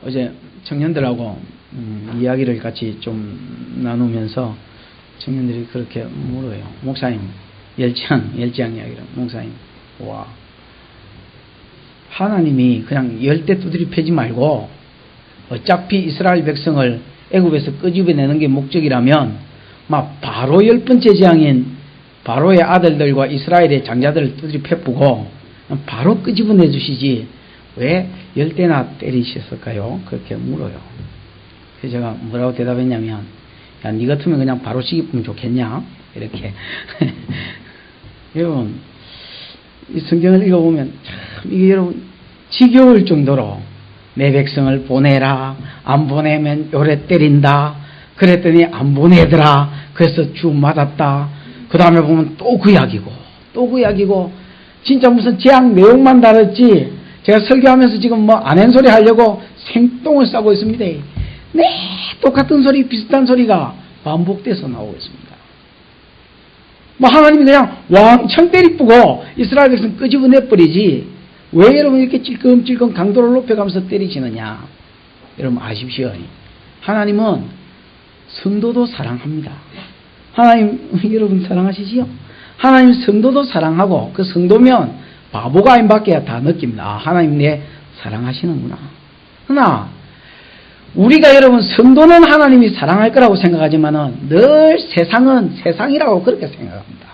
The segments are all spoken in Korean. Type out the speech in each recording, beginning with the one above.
어제 청년들하고 이야기를 같이 좀 나누면서 청년들이 그렇게 물어요. 목사님, 열장 이야기를. 목사님, 와, 하나님이 그냥 열대 두드리 패지 말고 어차피 이스라엘 백성을 애굽에서 끄집어내는 게 목적이라면 막 바로 10번째 재앙인 바로의 아들들과 이스라엘의 장자들을 두드리 패부고 바로 끄집어내 주시지 왜 열대나 때리셨을까요? 그렇게 물어요. 그래서 제가 뭐라고 대답했냐면, 야, 니 같으면 그냥 바로 시기쁘면 좋겠냐? 이렇게. 여러분, 이 성경을 읽어보면 참 이게 여러분 지겨울 정도로 내 백성을 보내라, 안 보내면 요래 때린다, 그랬더니 안 보내더라, 그래서 주 맞았다, 그 다음에 보면 또 그 이야기고 진짜 무슨 재앙 내용만 다뤘지 제가 설교하면서 지금 뭐 안 한 소리 하려고 생똥을 싸고 있습니다. 네, 똑같은 소리, 비슷한 소리가 반복돼서 나오고 있습니다. 뭐 하나님이 그냥 왕창 때리쁘고 이스라엘 백성 끄집어내버리지 왜 여러분 이렇게 찔끔찔끔 강도를 높여가면서 때리시느냐. 여러분 아십시오. 하나님은 성도도 사랑합니다. 하나님 여러분 사랑하시지요? 하나님 성도도 사랑하고 그 성도면 바보가 아닌밖에 다 느낍니다. 아, 하나님 내 사랑하시는구나. 그러나 우리가 여러분 성도는 하나님이 사랑할 거라고 생각하지만은 늘 세상은 세상이라고 그렇게 생각합니다.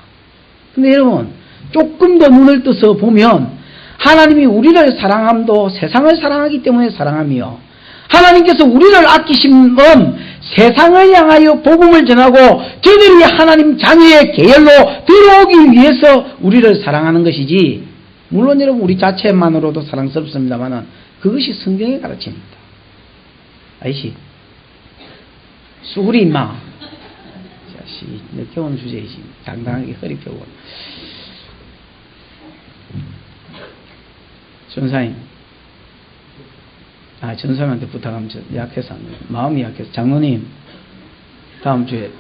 근데 여러분 조금 더 눈을 떠서 보면 하나님이 우리를 사랑함도 세상을 사랑하기 때문에 사랑하며 하나님께서 우리를 아끼신 건 세상을 향하여 복음을 전하고 저들이 하나님 자녀의 계열로 들어오기 위해서 우리를 사랑하는 것이지, 물론 여러분 우리 자체만으로도 사랑스럽습니다만 그것이 성경의 가르침입니다. 아이씨 수구리 임마 자식 늦게 오는 주제이지 당당하게 허리 펴고. 전사님, 전사님한테 부탁하면 저 약해서 안 돼요. 마음이 약해서. 장로님, 다음 주에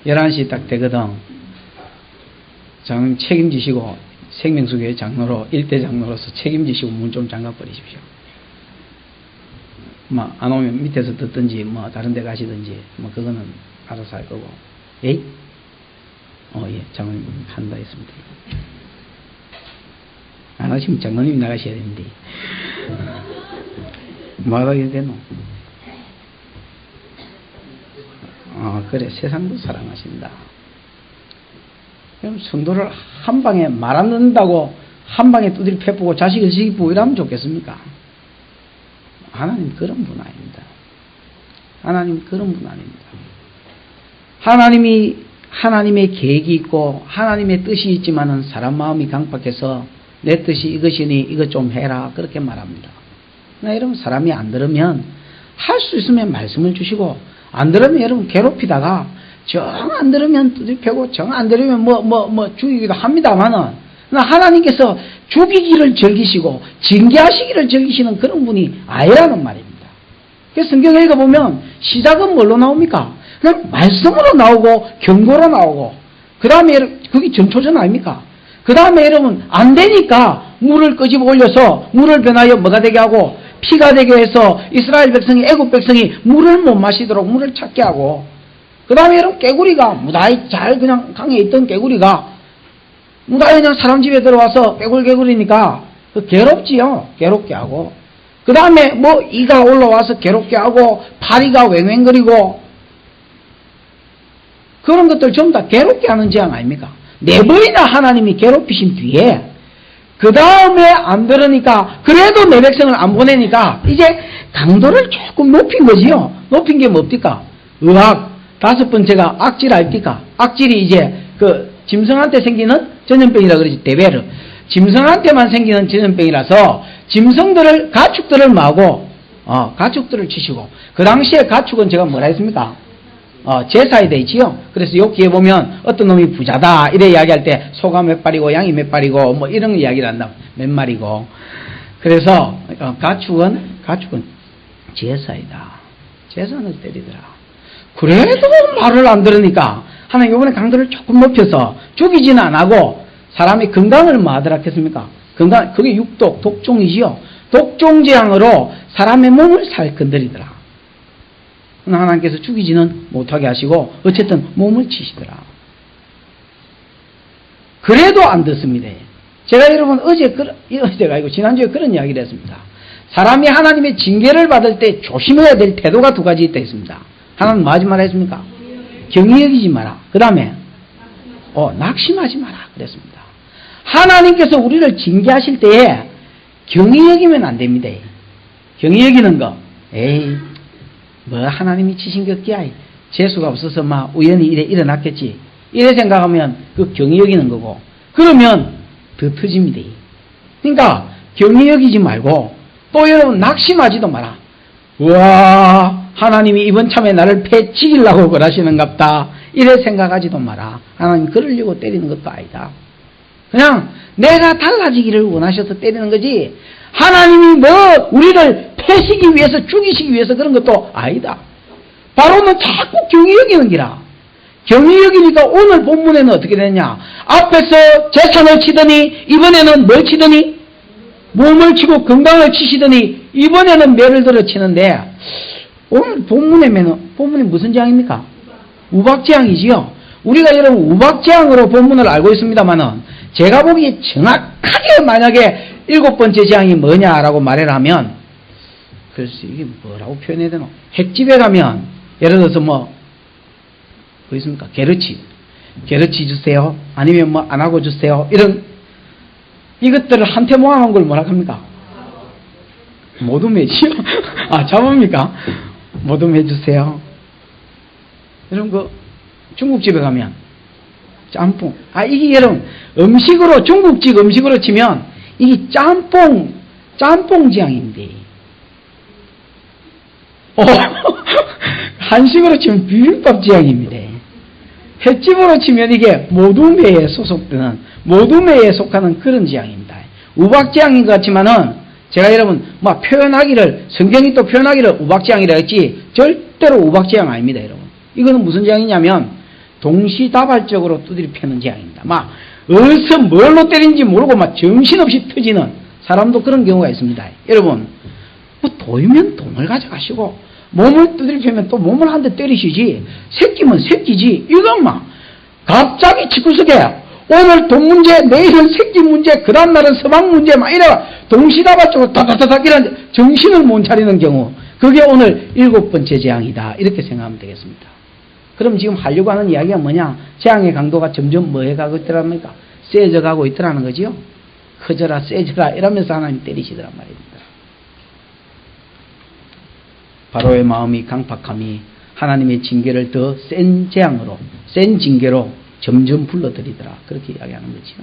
11시 딱 되거든. 장로님 책임지시고 생명수교회 장로로, 일대 장로로서 책임지시고 문 좀 잠가버리십시오. 안 오면 밑에서 듣든지, 다른 데 가시든지, 그거는 알아서 할 거고. 에이? 예, 장로님 한다 했습니다. 안 하시면 장로님 나가셔야 되는데. 뭐 하게 되노? 그래, 세상도 사랑하신다. 그럼 성도를 한 방에 말 안 듣는다고 한 방에 두드리 패보고 자식을 시기쁘고 이러면 좋겠습니까? 하나님 그런 분 아닙니다. 하나님 그런 분 아닙니다. 하나님이 하나님의 계획이 있고 하나님의 뜻이 있지만은 사람 마음이 강박해서 내 뜻이 이것이니 이것 좀 해라 그렇게 말합니다. 여러분 사람이 안 들으면 할 수 있으면 말씀을 주시고 안 들으면 여러분 괴롭히다가 정 안 들으면 두들펴고 정 안 들으면 죽이기도 합니다만은 하나님께서 죽이기를 즐기시고 징계하시기를 즐기시는 그런 분이 아니라는 말입니다. 그래서 성경을 읽어보면 시작은 뭘로 나옵니까? 그냥 말씀으로 나오고 경고로 나오고 그 다음에 그게 전초전 아닙니까? 그 다음에 여러분 안 되니까 물을 끄집어 올려서 물을 변하여 뭐가 되게 하고 피가 되게 해서 이스라엘 백성이 애굽 백성이 물을 못 마시도록 물을 찾게 하고 그 다음에 여러분 깨구리가 무다히 잘 그냥 강에 있던 깨구리가 무다히 그냥 사람 집에 들어와서 깨굴깨굴이니까 괴롭지요. 괴롭게 하고 그 다음에 이가 올라와서 괴롭게 하고 파리가 왱왱거리고 그런 것들 전부 다 괴롭게 하는 재앙 아닙니까? 네 번이나 하나님이 괴롭히신 뒤에 그 다음에 안 들으니까 그래도 내 백성을 안 보내니까 이제 강도를 조금 높인 거지요. 높인 게 뭡니까? 의학. 다섯 번째가 악질 아닙니까? 악질이 이제 짐승한테 생기는 전염병이라 그러지, 데베르. 짐승한테만 생기는 전염병이라서 짐승들을 가축들을 마고 가축들을 치시고 그 당시에 가축은 제가 뭐라 했습니까? 제사에 되지요. 그래서 여기에 보면 어떤 놈이 부자다 이래 이야기할 때 소가 몇 마리고 양이 몇 마리고 이런 이야기를 한다. 몇 마리고. 그래서 가축은 제사이다. 제사는 때리더라. 그래도 말을 안 들으니까 하나님 이번에 강도를 조금 높여서 죽이지는 안 하고 사람이 건강을 뭐 하더라 했습니까? 건강, 그게 육독, 독종이지요. 독종재앙으로 사람의 몸을 살 건드리더라. 하나님께서 죽이지는 못하게 하시고 어쨌든 몸을 치시더라. 그래도 안 듣습니다. 제가 여러분 어제가 아니고 지난주에 그런 이야기를 했습니다. 사람이 하나님의 징계를 받을 때 조심해야 될 태도가 두 가지 있다 했습니다. 하나는 뭐 하지 마라 했습니까? 경히 여기지 마라. 그 다음에 낙심하지 마라 그랬습니다. 하나님께서 우리를 징계하실 때에 경히 여기면 안 됩니다. 경히 여기는 거 뭐 하나님이 치신 게 없기야. 재수가 없어서 막 우연히 이래 일어났겠지. 이래 생각하면 그 경히 여기는 거고, 그러면 더 터집니다. 그러니까 경히 여기지 말고 또 여러분 낙심하지도 마라. 우와, 하나님이 이번 참에 나를 패치기려고 그러시는갑다. 이래 생각하지도 마라. 하나님 그러려고 때리는 것도 아니다. 그냥 내가 달라지기를 원하셔서 때리는 거지, 하나님이 뭐 우리를 패시기 위해서 죽이시기 위해서 그런 것도 아니다. 바로는 자꾸 경히 여기는 기라. 경히 여기니까 오늘 본문에는 어떻게 되느냐, 앞에서 재산을 치더니 이번에는 뭘 치더니 몸을 치고 건강을 치시더니 이번에는 매를 들어 치는데, 오늘 본문이 무슨 재앙입니까? 우박재앙이지요. 우리가 여러분 우박재앙으로 본문을 알고 있습니다만은, 제가 보기에 정확하게 만약에 7번째 재앙이 뭐냐라고 말하면, 글쎄 이게 뭐라고 표현해야 되노? 횟집에 가면 예를 들어서 뭐 있습니까? 게르치 주세요. 아니면 뭐 안 하고 주세요. 이런 이것들을 한테 모아놓은 걸 뭐라 합니까? 모둠매지요? 잡읍니까? 모둠매 주세요. 이런 거 중국집에 가면 짬뽕. 이게 여러분 음식으로, 중국집 음식으로 치면 이게 짬뽕 재앙인데, 한식으로 치면 비빔밥 재앙입니다. 횟집으로 치면 이게 모둠매에 속하는 그런 재앙입니다. 우박재앙인 것 같지만은, 제가 여러분 막 표현하기를, 성경이 또 표현하기를 우박재앙이라 했지 절대로 우박재앙 아닙니다. 여러분, 이거는 무슨 재앙이냐면 동시다발적으로 두드려 패는 재앙입니다. 막 어디서 뭘로 때린지 모르고 막 정신없이 터지는 사람도 그런 경우가 있습니다. 여러분, 뭐 도이면 돈을 가져가시고 몸을 두드려 패면 또 몸을 한 대 때리시지, 새끼면 새끼지, 이건 막 갑자기 집구석에 오늘 돈 문제, 내일은 새끼 문제, 그 다음날은 서방 문제, 막 이래 동시다발적으로 다다다닥 이런 정신을 못 차리는 경우, 그게 오늘 7번째 재앙이다, 이렇게 생각하면 되겠습니다. 그럼 지금 하려고 하는 이야기가 뭐냐? 재앙의 강도가 점점 뭐해 가고 있더랍니까? 세져 가고 있더라는 거지요. 커져라 세져라 이러면서 하나님 때리시더란 말입니다. 바로의 마음이 강팍함이 하나님의 징계를 더 센 재앙으로, 센 징계로 점점 불러들이더라, 그렇게 이야기하는 거죠.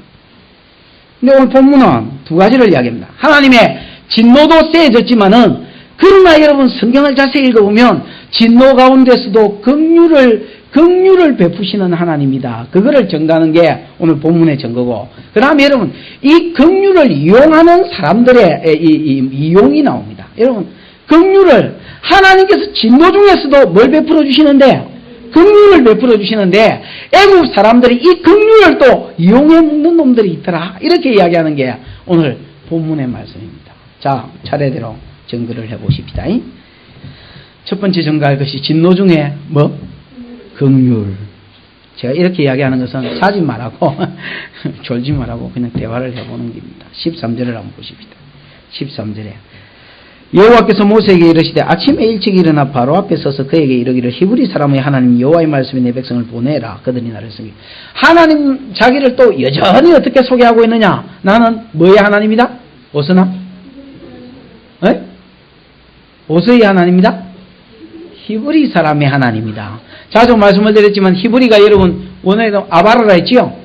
근데 오늘 본문은 두 가지를 이야기합니다. 하나님의 진노도 세졌지만은, 그러나 여러분 성경을 자세히 읽어보면 진노 가운데서도 긍휼을 베푸시는 하나님이다, 그거를 전가하는 게 오늘 본문의 증거고, 그 다음에 여러분 이 긍휼을 이용하는 사람들의 이용이 나옵니다. 여러분, 긍휼을 하나님께서 진노 중에서도 뭘 베풀어 주시는데? 긍휼을 베풀어 주시는데, 애국 사람들이 이 긍휼을 또 이용해 먹는 놈들이 있더라, 이렇게 이야기하는 게 오늘 본문의 말씀입니다. 자, 차례대로 증거를 해보십시다. 첫 번째 증거할 것이 진노 중에 뭐? 긍휼. 제가 이렇게 이야기하는 것은 사지 말라고 졸지 말라고 그냥 대화를 해보는 겁니다. 13절을 한번 보십시다. 13절에 여호와께서 모세에게 이르시되 아침에 일찍 일어나 바로 앞에 서서 그에게 이르기를 히브리 사람의 하나님 여호와의 말씀이 내 백성을 보내라. 그들이 나를 섬기. 하나님 자기를 또 여전히 어떻게 소개하고 있느냐? 나는 뭐의 하나님이다? 어서나? 어서의 하나님이다? 히브리 사람의 하나님이다. 자주 말씀을 드렸지만 히브리가 여러분 원어에도 아바르라 했지요?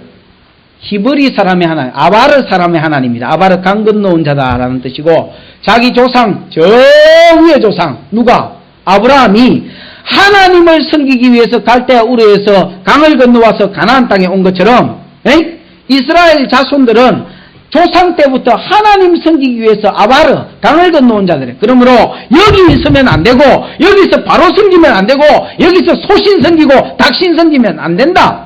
히브리 사람의 하나님, 아바르 사람의 하나님이다. 아바르 강 건너온 자다라는 뜻이고, 자기 조상, 저 위의 조상, 누가? 아브라함이 하나님을 섬기기 위해서 갈대아 우르에서 강을 건너와서 가나안 땅에 온 것처럼, 이스라엘 자손들은 조상 때부터 하나님 섬기기 위해서 아바르, 강을 건너온 자들이에요. 그러므로 여기 있으면 안 되고, 여기서 바로 섬기면 안 되고, 여기서 소신 섬기고 닭신 섬기면 안 된다.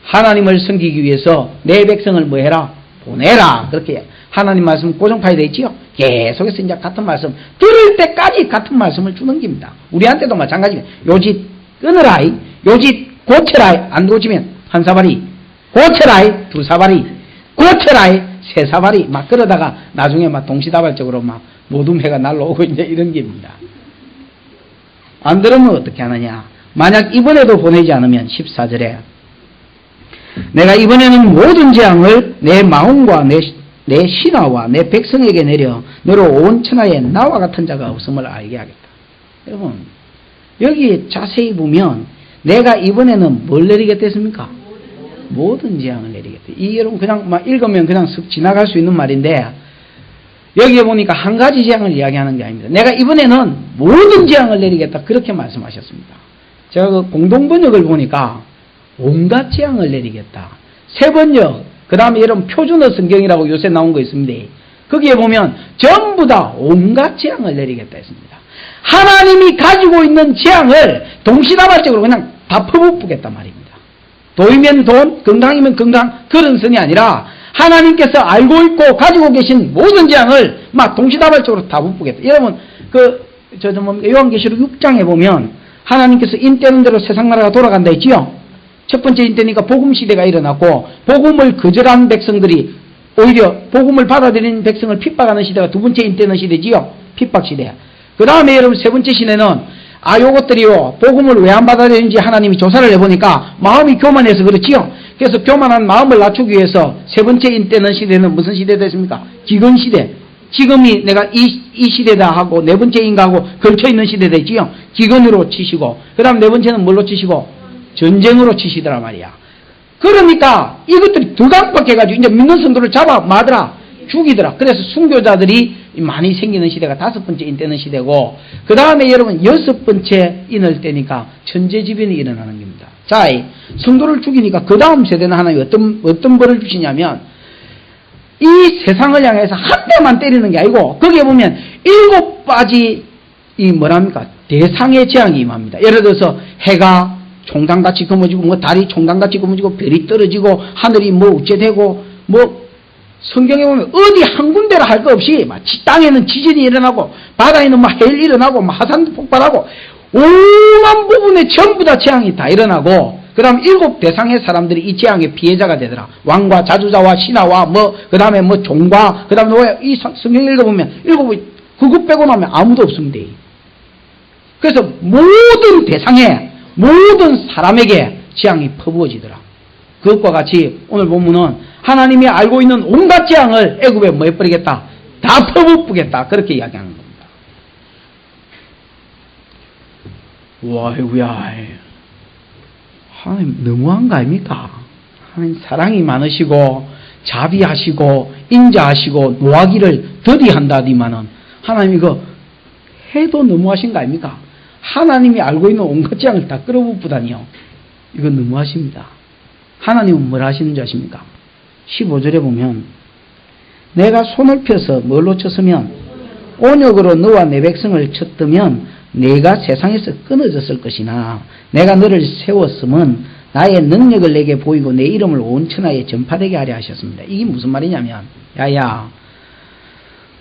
하나님을 섬기기 위해서 내 백성을 뭐 해라? 보내라. 그렇게 하나님 말씀 고정파에 되어 있지요. 계속해서 이제 같은 말씀, 들을 때까지 같은 말씀을 주는 겁니다. 우리한테도 마찬가지입니다. 요짓 끊으라이, 요짓 고쳐라이, 안 고치면 한 사발이, 고쳐라이, 두 사발이, 고쳐라이, 세 사발이, 막 그러다가 나중에 막 동시다발적으로 막 모든 해가 날라오고 이제 이런 겁니다. 안 들으면 어떻게 하느냐. 만약 이번에도 보내지 않으면 14절에 내가 이번에는 모든 재앙을 내 마음과 내 신하와 내 백성에게 내려 너로 온 천하에 나와 같은 자가 없음을 알게 하겠다. 여러분 여기 자세히 보면 내가 이번에는 뭘 내리겠다 했습니까? 모든 재앙을 내리겠다. 이 여러분 그냥 막 읽으면 그냥 쓱 지나갈 수 있는 말인데 여기에 보니까 한 가지 재앙을 이야기하는 게 아닙니다. 내가 이번에는 모든 재앙을 내리겠다 그렇게 말씀하셨습니다. 제가 그 공동번역을 보니까 온갖 재앙을 내리겠다. 세번역, 그 다음에 여러분 표준어 성경이라고 요새 나온 거 있습니다. 거기에 보면 전부 다 온갖 재앙을 내리겠다 했습니다. 하나님이 가지고 있는 재앙을 동시다발적으로 그냥 다 퍼붓겠단 말입니다. 돈이면 돈, 건강이면 건강 그런 선이 아니라 하나님께서 알고 있고 가지고 계신 모든 재앙을 막 동시다발적으로 다 퍼붓겠다. 여러분 요한계시록 6장에 보면 하나님께서 인때는 대로 세상 나라가 돌아간다 했지요. 첫 번째 인때니까 복음 시대가 일어났고 복음을 거절한 백성들이 오히려 복음을 받아들이는 백성을 핍박하는 시대가 두 번째 인때는 시대지요. 핍박 시대. 그 다음에 여러분 세 번째 시대는 요것들이요 복음을 왜 안 받아들이는지 하나님이 조사를 해보니까 마음이 교만해서 그렇지요. 그래서 교만한 마음을 낮추기 위해서 세 번째 인때는 시대는 무슨 시대 됐습니까? 기근 시대. 지금이 내가 이 시대다 하고 네 번째 인가하고 걸쳐있는 시대 됐지요. 기근으로 치시고 그 다음 네 번째는 뭘로 치시고 전쟁으로 치시더라 말이야. 그러니까 이것들이 두 강박해가지고 이제 믿는 성도를 잡아 마더라 죽이더라. 그래서 순교자들이 많이 생기는 시대가 다섯 번째 인때는 시대고 그 다음에 여러분 여섯 번째 인을 때니까 천재지변이 일어나는 겁니다. 자, 성도를 죽이니까 그 다음 세대는 하나님 어떤 벌을 주시냐면 이 세상을 향해서 한 대만 때리는 게 아니고 거기에 보면 7가지 대상의 재앙이 임합니다. 예를 들어서 해가 총당같이 검어지고 달이 총당같이 검어지고 별이 떨어지고 하늘이 우째되고 성경에 보면 어디 한 군데라 할 거 없이 땅에는 지진이 일어나고 바다에는 해일 일어나고 화산도 폭발하고 온갖 부분에 전부 다 재앙이 다 일어나고 그 다음 7대상의 사람들이 이 재앙의 피해자가 되더라. 왕과 자주자와 신하와 그 다음에 종과 그 다음에 이 성경 읽어보면 7이 그것 빼고 나면 아무도 없습니다. 그래서 모든 대상에 모든 사람에게 재앙이 퍼부어지더라. 그것과 같이 오늘 본문은 하나님이 알고 있는 온갖 재앙을 애굽에 뭐 해버리겠다? 다 퍼부겠다. 그렇게 이야기하는 겁니다. 와이구야. 하나님 너무한 거 아닙니까? 하나님 사랑이 많으시고 자비하시고 인자하시고 노하기를 더디한다니만은 하나님 이거 해도 너무하신 거 아닙니까? 하나님이 알고 있는 온갖 재앙을 다 끌어부으다니요. 이건 너무하십니다. 하나님은 뭘 하시는지 아십니까? 15절에 보면 내가 손을 펴서 뭘로 쳤으면 온역으로 너와 내 백성을 쳤더면 내가 세상에서 끊어졌을 것이나 내가 너를 세웠음은 나의 능력을 내게 보이고 내 이름을 온 천하에 전파되게 하려 하셨습니다. 이게 무슨 말이냐면 야야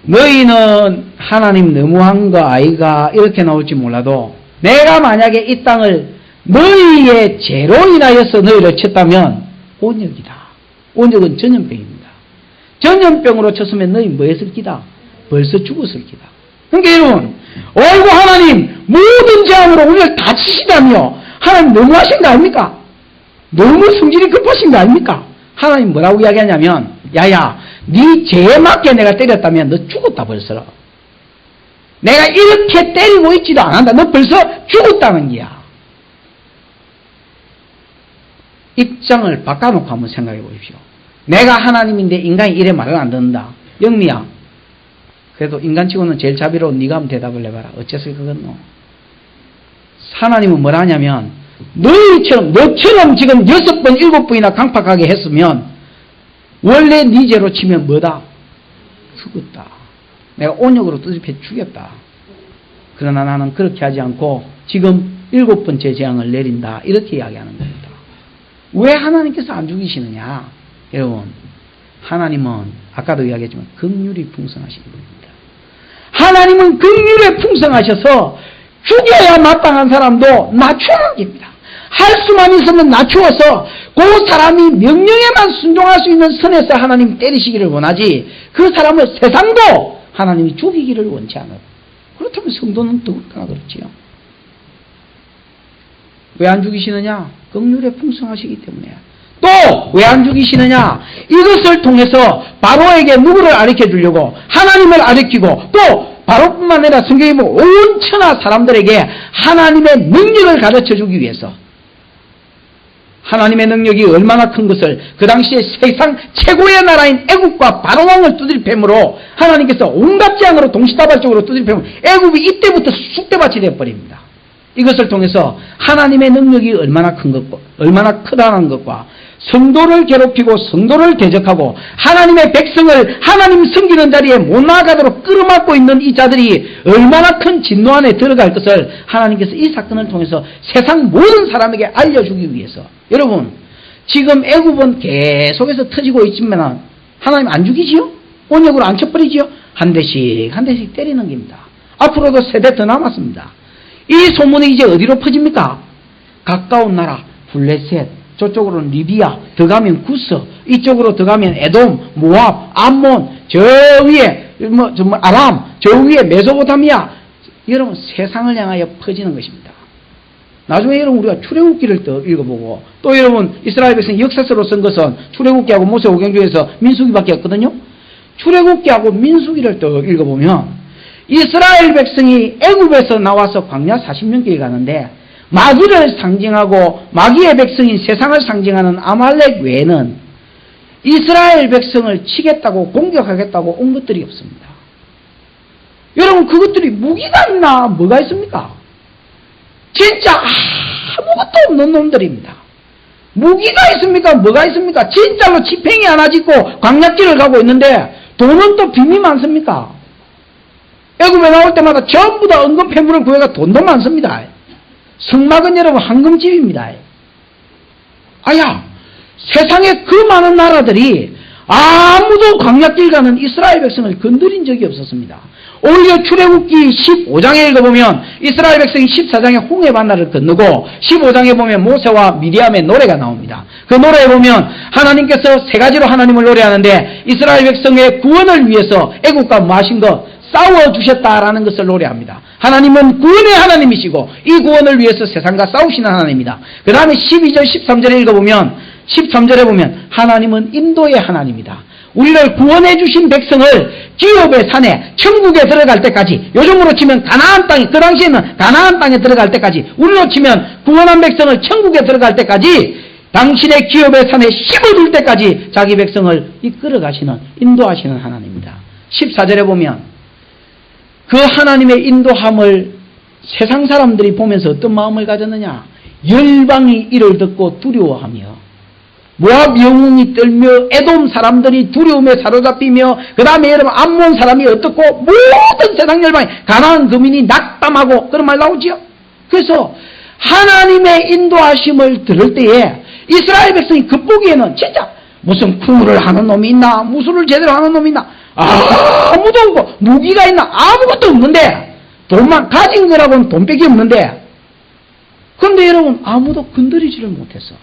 너희는 하나님 너무한 거 아이가 이렇게 나올지 몰라도 내가 만약에 이 땅을 너희의 죄로 인하여서 너희를 쳤다면 온역이다. 온역은 전염병입니다. 전염병으로 쳤으면 너희 뭐 했을 기다? 벌써 죽었을 기다. 그러니까 여러분 어이구 하나님 모든 재앙으로 우리를 다 치시다며 하나님 너무하신 거 아닙니까? 너무 성질이 급하신 거 아닙니까? 하나님 뭐라고 이야기하냐면 야야 네 죄에 맞게 내가 때렸다면 너 죽었다 벌써. 내가 이렇게 때리고 있지도 않았다. 너 벌써 죽었다는 거야. 입장을 바꿔놓고 한번 생각해 보십시오. 내가 하나님인데 인간이 이래 말을 안 듣는다. 영미야 그래도 인간치고는 제일 자비로운 네가 한번 대답을 해봐라. 어째서 그건 하나님은 뭐라 하냐면 너처럼 지금 6번 7번이나 강팍하게 했으면 원래 네 죄로 치면 뭐다? 죽었다. 내가 온역으로 뜻입해 죽였다. 그러나 나는 그렇게 하지 않고 지금 7번째 재앙을 내린다. 이렇게 이야기하는 겁니다. 왜 하나님께서 안 죽이시느냐? 여러분 하나님은 아까도 이야기했지만 긍휼이 풍성하신 분입니다. 하나님은 긍휼에 풍성하셔서 죽여야 마땅한 사람도 낮추는 겁니다. 할 수만 있으면 낮추어서 그 사람이 명령에만 순종할 수 있는 선에서 하나님 때리시기를 원하지, 그 사람을 세상도 하나님이 죽이기를 원치 않아요. 그렇다면 성도는 더욱더 그렇지요. 왜 안 죽이시느냐? 긍휼에 풍성하시기 때문에. 또 왜 안 죽이시느냐? 이것을 통해서 바로에게 누구를 가르쳐 주려고? 하나님을 가르치고, 또 바로뿐만 아니라 성경에 보면 온 천하 사람들에게 하나님의 능력을 가르쳐 주기 위해서, 하나님의 능력이 얼마나 큰 것을 그 당시에 세상 최고의 나라인 애국과 바로왕을 두드리패므로 하나님께서 온갖 재앙으로 동시다발적으로 두드리패므로 애국이 이때부터 쑥대밭이 되어버립니다. 이것을 통해서 하나님의 능력이 얼마나 큰 것과 얼마나 크다는 것과 성도를 괴롭히고 성도를 대적하고 하나님의 백성을 하나님 섬기는 자리에 못 나가도록 끌어막고 있는 이 자들이 얼마나 큰 진노 안에 들어갈 것을 하나님께서 이 사건을 통해서 세상 모든 사람에게 알려주기 위해서. 여러분, 지금 애굽은 계속해서 터지고 있지만 하나님 안 죽이지요? 언약으로 안 쳐버리지요? 한 대씩 한 대씩 때리는 겁니다. 앞으로도 세대 더 남았습니다. 이 소문이 이제 어디로 퍼집니까? 가까운 나라 블레셋, 저쪽으로는 리비아, 더 가면 구스, 이쪽으로 더 가면 에돔, 모압, 암몬, 저 위에 아람, 저 위에 메소포타미아. 여러분, 세상을 향하여 퍼지는 것입니다. 나중에 여러분 우리가 출애굽기를 또 읽어보고, 또 여러분 이스라엘 백성 역사서로 쓴 것은 출애굽기하고 모세오경 중에서 민수기밖에 없거든요. 출애굽기하고 민수기를 또 읽어보면 이스라엘 백성이 애굽에서 나와서 광야 40년길을 가는데 마귀를 상징하고 마귀의 백성인 세상을 상징하는 아말렉 외에는 이스라엘 백성을 치겠다고 공격하겠다고 온 것들이 없습니다. 여러분, 그것들이 무기가 있나 뭐가 있습니까? 진짜 아무것도 없는 놈들입니다. 무기가 있습니까? 뭐가 있습니까? 진짜로 지팽이 하나 짓고 광야길을 가고 있는데 돈은 또 빚이 많습니까? 애굽에 나올 때마다 전부 다 은금 폐물을 구해가 돈도 많습니다. 성막은 여러분 황금집입니다. 아야, 세상에 그 많은 나라들이 아무도 광야길 가는 이스라엘 백성을 건드린 적이 없었습니다. 오히려 출애굽기 15장에 읽어보면 이스라엘 백성이 14장에 홍해 반나를 건너고 15장에 보면 모세와 미리암의 노래가 나옵니다. 그 노래에 보면 하나님께서 세 가지로 하나님을 노래하는데 이스라엘 백성의 구원을 위해서 애국과 뭐 하신 것? 싸워주셨다라는 것을 노래합니다. 하나님은 구원의 하나님이시고 이 구원을 위해서 세상과 싸우시는 하나님입니다. 그 다음에 12절 13절에 읽어보면 13절에 보면 하나님은 인도의 하나님이다. 우리를 구원해 주신 백성을 기업의 산에 천국에 들어갈 때까지, 요즘으로 치면 가나안 땅에, 그 당시에는 가나안 땅에 들어갈 때까지, 우리로 치면 구원한 백성을 천국에 들어갈 때까지 당신의 기업의 산에 심어둘 때까지 자기 백성을 이끌어 가시는, 인도하시는 하나님입니다. 14절에 보면 그 하나님의 인도함을 세상 사람들이 보면서 어떤 마음을 가졌느냐? 열방이 이를 듣고 두려워하며 모압 영웅이 떨며 에돔 사람들이 두려움에 사로잡히며 그 다음에 여러분 암몬 사람이 어떻고 모든 세상 열방이 가나안 거민이 낙담하고 그런 말 나오지요. 그래서 하나님의 인도하심을 들을 때에 이스라엘 백성이 겉보기에는 진짜 무슨 구를 하는 놈이 있나, 무술을 제대로 하는 놈이 있나, 아무도 없고 무기가 있나 아무것도 없는데, 돈만 가진 거라고는 돈밖에 없는데, 그런데 여러분 아무도 건드리지를 못했어.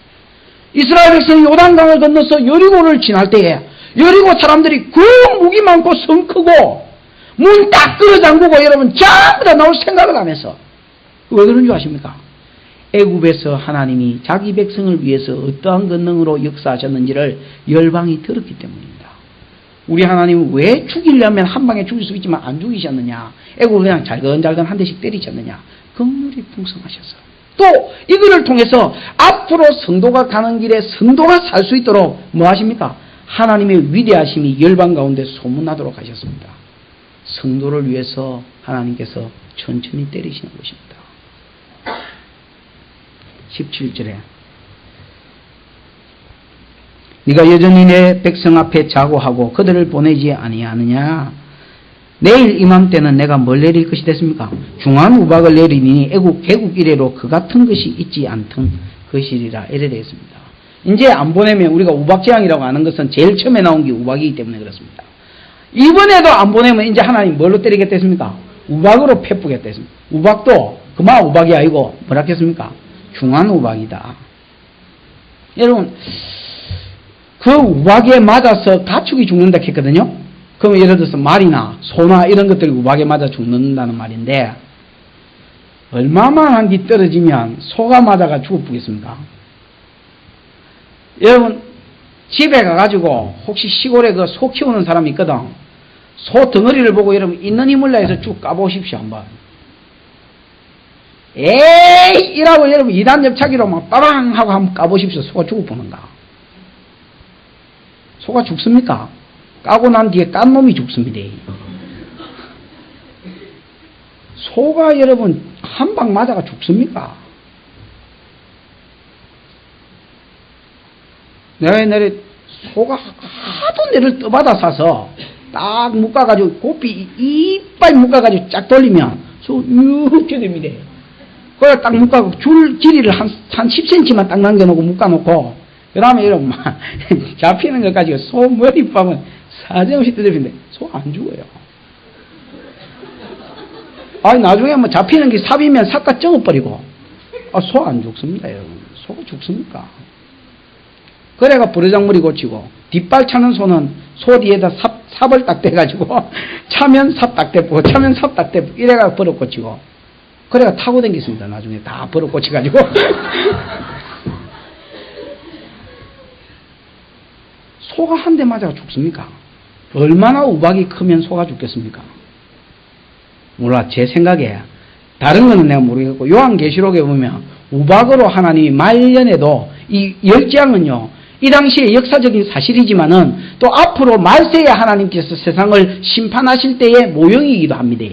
이스라엘 백성이 요단강을 건너서 여리고를 지날 때에 여리고 사람들이 그 무기 많고 성 크고 문 딱 끌어 잠그고 여러분 전부 다 나올 생각을 하면서, 왜 그런 줄 아십니까? 애굽에서 하나님이 자기 백성을 위해서 어떠한 권능으로 역사하셨는지를 열방이 들었기 때문입니다. 우리 하나님은 왜 죽이려면 한 방에 죽일 수 있지만 안 죽이셨느냐? 애굽을 그냥 잘근잘근 한 대씩 때리셨느냐? 긍휼이 풍성하셔서. 또 이거를 통해서 앞으로 성도가 가는 길에 성도가 살 수 있도록 뭐 하십니까? 하나님의 위대하심이 열방 가운데 소문나도록 하셨습니다. 성도를 위해서 하나님께서 천천히 때리시는 것입니다. 17절에 네가 여전히 내 백성 앞에 자고하고 그들을 보내지 아니하느냐? 내일 이맘때는 내가 뭘 내릴 것이 됐습니까? 중한 우박을 내리니 애국 개국 이래로 그 같은 것이 있지 않던 것이리라. 이래 되겠습니다. 이제 안 보내면 우리가 우박재앙이라고 하는 것은 제일 처음에 나온 게 우박이기 때문에 그렇습니다. 이번에도 안 보내면 이제 하나님 뭘로 때리겠다 했습니까? 우박으로 패쁘겠다 했습니다. 우박도 그만 우박이 아니고 뭐라 했습니까? 중한 우박이다. 여러분, 그 우박에 맞아서 가축이 죽는다 했거든요. 그럼 예를 들어서 말이나 소나 이런 것들이 우박에 맞아 죽는다는 말인데, 얼마만 기 떨어지면 소가 맞아가 죽어보겠습니까? 여러분, 집에 가가지고 혹시 시골에 그 소 키우는 사람이 있거든. 소 덩어리를 보고 여러분 있는 힘을 내서 쭉 까보십시오 한번. 에이! 이라고 여러분 2단 옆차기로 막 빠방 하고 한번 까보십시오. 소가 죽어보는가? 소가 죽습니까? 까고 난 뒤에 깐 놈이 죽습니다. 소가 여러분 한 방 맞아가 죽습니까? 내가 옛날에 소가 하도 내를 떠받아 사서 딱 묶어가지고 고삐 이빨 묶어가지고 쫙 돌리면 소 이렇게 됩니다. 그래 딱 묶어가지고 줄 길이를 한 10cm만 딱 남겨놓고 묶어놓고 그 다음에 여러분 막 잡히는 것 가지고 소 머리빵은 사정없이 뜯어지는데 소 안 죽어요. 아니 나중에 뭐 잡히는 게 삽이면 삽과 쪄버리고 소 안 죽습니다 여러분. 소가 죽습니까? 그래가 부르장물이 고치고 뒷발 차는 소는 소 뒤에다 삽을 딱 대가지고 차면 삽 딱 대고 차면 삽 딱 대고 이래가 버릇 고치고 그래가 타고 다녔습니다. 나중에 다 버릇 고치가지고 소가 한 대 맞아가 죽습니까? 얼마나 우박이 크면 소가 죽겠습니까? 몰라 제 생각에 다른 거는 내가 모르겠고 요한계시록에 보면 우박으로 하나님이 말년에도 이 10장은요 이 당시에 역사적인 사실이지만은 또 앞으로 말세에 하나님께서 세상을 심판하실 때의 모형이기도 합니다.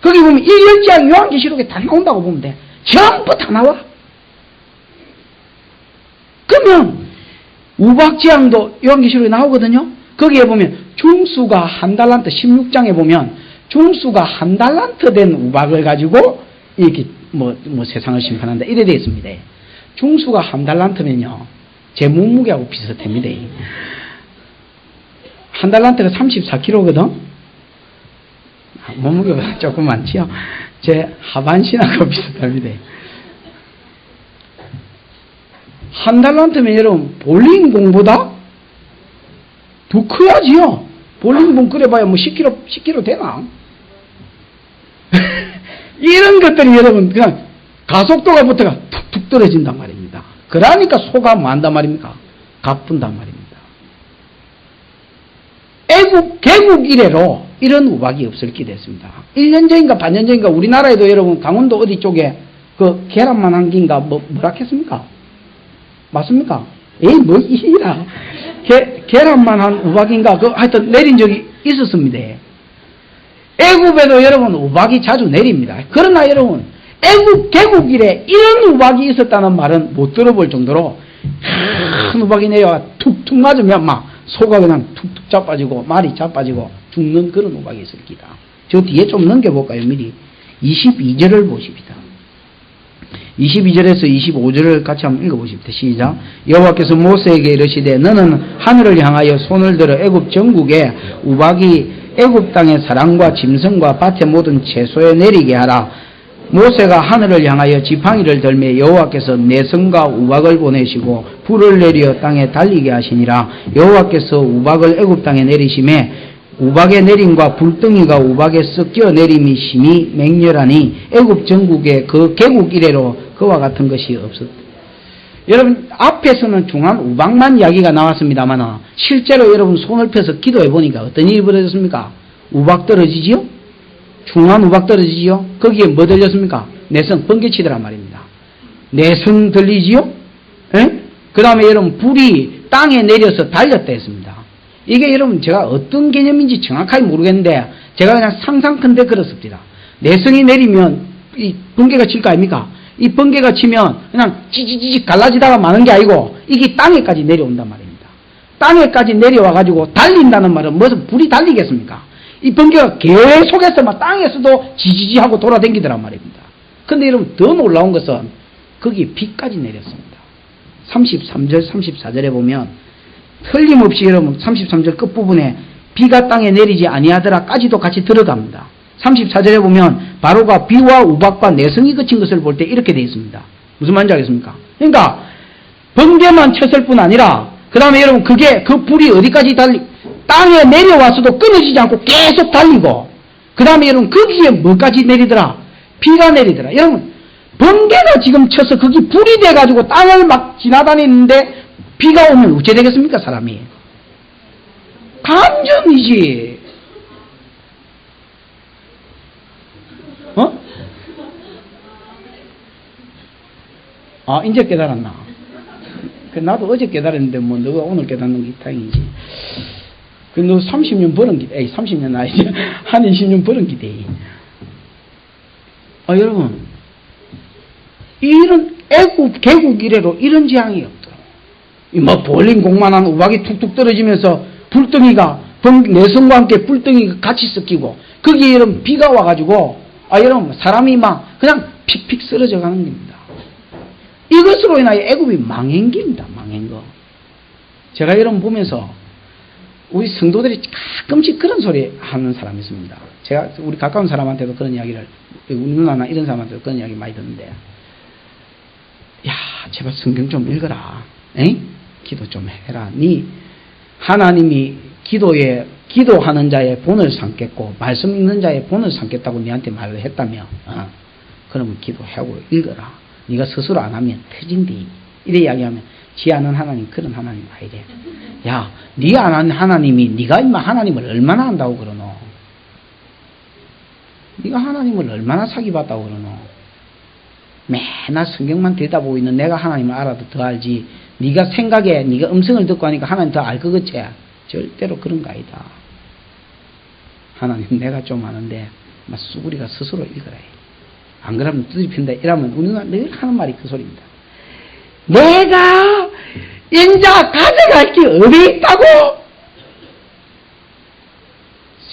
거기 보면 이 10장 요한계시록에 다 나온다고 보면 돼. 전부 다 나와. 그러면 우박지향도 요한계시록에 나오거든요. 거기에 보면 중수가 한 달란트 16장에 보면 중수가 한 달란트 된 우박을 가지고 이렇게 뭐 세상을 심판한다 이래 되어 있습니다. 중수가 한 달란트면요 제 몸무게하고 비슷합니다. 한 달란트가 34kg거든. 몸무게가 조금 많지요. 제 하반신하고 비슷합니다. 한 달란트면 여러분 볼링공보다 더 커야지요. 볼링공 끓여봐야 뭐 10kg 되나? 이런 것들이 여러분 그냥 가속도가 붙어가 툭툭 떨어진단 말입니다. 그러니까 소가 뭐 한단 말입니까? 가뿐단 말입니다. 개국 이래로 이런 우박이 없을게 됐습니다. 1년 전인가 반년 전인가 우리나라에도 여러분 강원도 어디 쪽에 그 계란만 한 개인가 뭐라 했습니까? 맞습니까? 에이 뭐 이라 계란만 한 우박인가 그 하여튼 내린 적이 있었습니다. 애굽에도 여러분 우박이 자주 내립니다. 그러나 여러분 개국 이래 이런 우박이 있었다는 말은 못 들어볼 정도로 큰 우박이 내려와 툭툭 맞으면 막 소가 그냥 툭툭 자빠지고 말이 자빠지고 죽는 그런 우박이 있을 기다. 저 뒤에 좀 넘겨볼까요? 미리 22절을 보십니다. 22절에서 25절을 같이 한번 읽어보십니다. 시작. 여호와께서 모세에게 이르시되 너는 하늘을 향하여 손을 들어 애굽 전국에 우박이 애굽 땅의 사람과 짐승과 밭의 모든 채소에 내리게 하라. 모세가 하늘을 향하여 지팡이를 들매 여호와께서 내성과 우박을 보내시고 불을 내려 땅에 달리게 하시니라. 여호와께서 우박을 애굽 땅에 내리심에 우박의 내림과 불덩이가 우박에 섞여 내림이 심히 맹렬하니 애굽 전국에 그 개국 이래로 그와 같은 것이 없었다. 여러분 앞에서는 중한 우박만 이야기가 나왔습니다만 실제로 여러분 손을 펴서 기도해 보니까 어떤 일이 벌어졌습니까? 우박 떨어지지요? 중한 우박 떨어지지요? 거기에 뭐 들렸습니까? 내성 번개치더란 말입니다. 내성 들리지요? 그 다음에 여러분 불이 땅에 내려서 달렸다 했습니다. 이게 여러분 제가 어떤 개념인지 정확하게 모르겠는데 제가 그냥 상상컨대 그렇습니다. 내성이 내리면 이 번개가 칠 거 아닙니까? 이 번개가 치면 그냥 찌찌찌 갈라지다가 마는 게 아니고 이게 땅에까지 내려온단 말입니다. 땅에까지 내려와가지고 달린다는 말은 무슨 불이 달리겠습니까? 이 번개가 계속해서 막 땅에서도 지지지 하고 돌아다니더란 말입니다. 근데 여러분 더 놀라운 것은 거기 비까지 내렸습니다. 33절 34절에 보면 틀림없이 여러분 33절 끝부분에 비가 땅에 내리지 아니하더라까지도 같이 들어갑니다. 34절에 보면 바로가 비와 우박과 내성이 그친 것을 볼 때 이렇게 되어 있습니다. 무슨 말인지 알겠습니까? 그러니까 번개만 쳤을 뿐 아니라 그 다음에 여러분 그 불이 어디까지 땅에 내려와서도 끊어지지 않고 계속 달리고 그 다음에 여러분 거기에 뭐까지 내리더라? 비가 내리더라. 여러분 번개가 지금 쳐서 거기 불이 돼가지고 땅을 막 지나다니는데 비가 오면 어째 되겠습니까? 사람이 감전이지. 이제 깨달았나? 나도 어제 깨달았는데 뭐 너가 오늘 깨닫는 게 다행이지. 너 30년 버는 게, 30년 아니지. 한 20년 버는 게 돼. 여러분, 이런 개국 이래로 이런 재앙이 없더라. 볼링 공만한 우박이 툭툭 떨어지면서 불덩이가, 내성과 함께 불덩이가 같이 섞이고, 거기에 이런 비가 와가지고, 여러분, 사람이 막 그냥 픽픽 쓰러져 가는 겁니다. 이것으로 인하여 애굽이 망한 겁니다. 망한 거. 제가 여러분 보면서 우리 성도들이 가끔씩 그런 소리 하는 사람이 있습니다. 제가 우리 가까운 사람한테도 그런 이야기를, 우리 누나나 이런 사람한테도 그런 이야기 많이 듣는데, 야, 제발 성경 좀 읽어라. 기도 좀 해라. 하나님이 기도하는 자의 본을 삼겠고 말씀 읽는 자의 본을 삼겠다고 니한테 말을 했다며, 그러면 기도하고 읽어라. 네가 스스로 안 하면 터진디. 이래 이야기하면 지 아는 하나님 그런 하나님 아니래. 야, 네 안 아는 하나님이 네가 임마 하나님을 얼마나 안다고 그러노? 네가 하나님을 얼마나 사기봤다고 그러노? 맨날 성경만 들여다보고 있는 내가 하나님을 알아도 더 알지. 네가 생각에 네가 음성을 듣고 하니까 하나님 더 알 것 같지? 절대로 그런 거 아니다. 하나님 내가 좀 아는데 막 수구리가 스스로 읽어라. 안 그러면 두드립힌다. 이러면 우리가 늘 하는 말이 그 소리입니다. 내가 인자 가져갈 게 어디 있다고?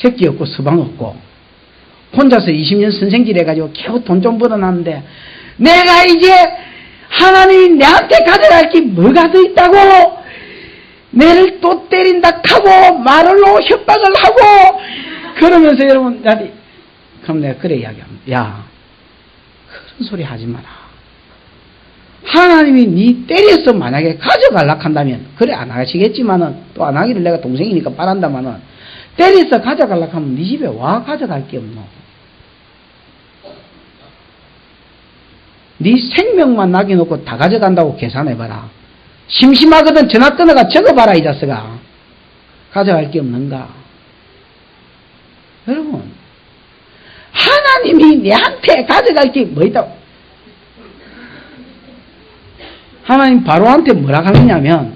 새끼 없고 서방 없고 혼자서 20년 선생질 해가지고 겨우 돈 좀 벌어놨는데 내가 이제 하나님이 내한테 가져갈 게 뭐가 더 있다고? 내를 또 때린다 하고 말로 협박을 하고 그러면서 여러분 그럼 내가 그래 이야기합니다. 야, 그런 소리 하지 마라. 하나님이 니 때려서 만약에 가져가려고 한다면 그래 안 하시겠지만은 또 안 하기를 내가 동생이니까 바란다마는 때려서 가져가려고 하면 니 집에 와 가져갈 게 없노. 니 생명만 남겨놓고 다 가져간다고 계산해봐라. 심심하거든 전화 끊어가 적어봐라 이 자식아. 가져갈 게 없는가? 여러분 하나님이 내한테 가져갈 게 뭐 있다고? 하나님 바로한테 뭐라 하느냐면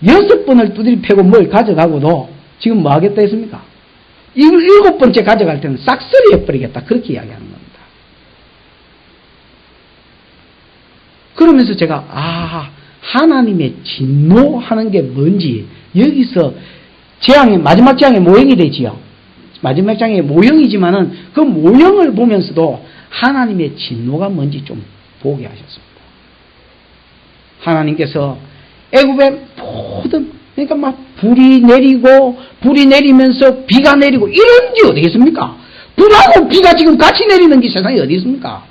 6번을 두드리 패고 뭘 가져가고도 지금 뭐 하겠다 했습니까? 7번째 가져갈 때는 싹쓸이 해버리겠다 그렇게 이야기하는 겁니다. 그러면서 제가 하나님의 진노하는 게 뭔지 여기서 재앙의 마지막 재앙의 모형이 되지요. 마지막 재앙의 모형이지만은 그 모형을 보면서도 하나님의 진노가 뭔지 좀 보게 하셨습니다. 하나님께서 애굽의 모든 그러니까 막 불이 내리면서 비가 내리고 이런 게 어디 있습니까? 불하고 비가 지금 같이 내리는 게 세상에 어디 있습니까?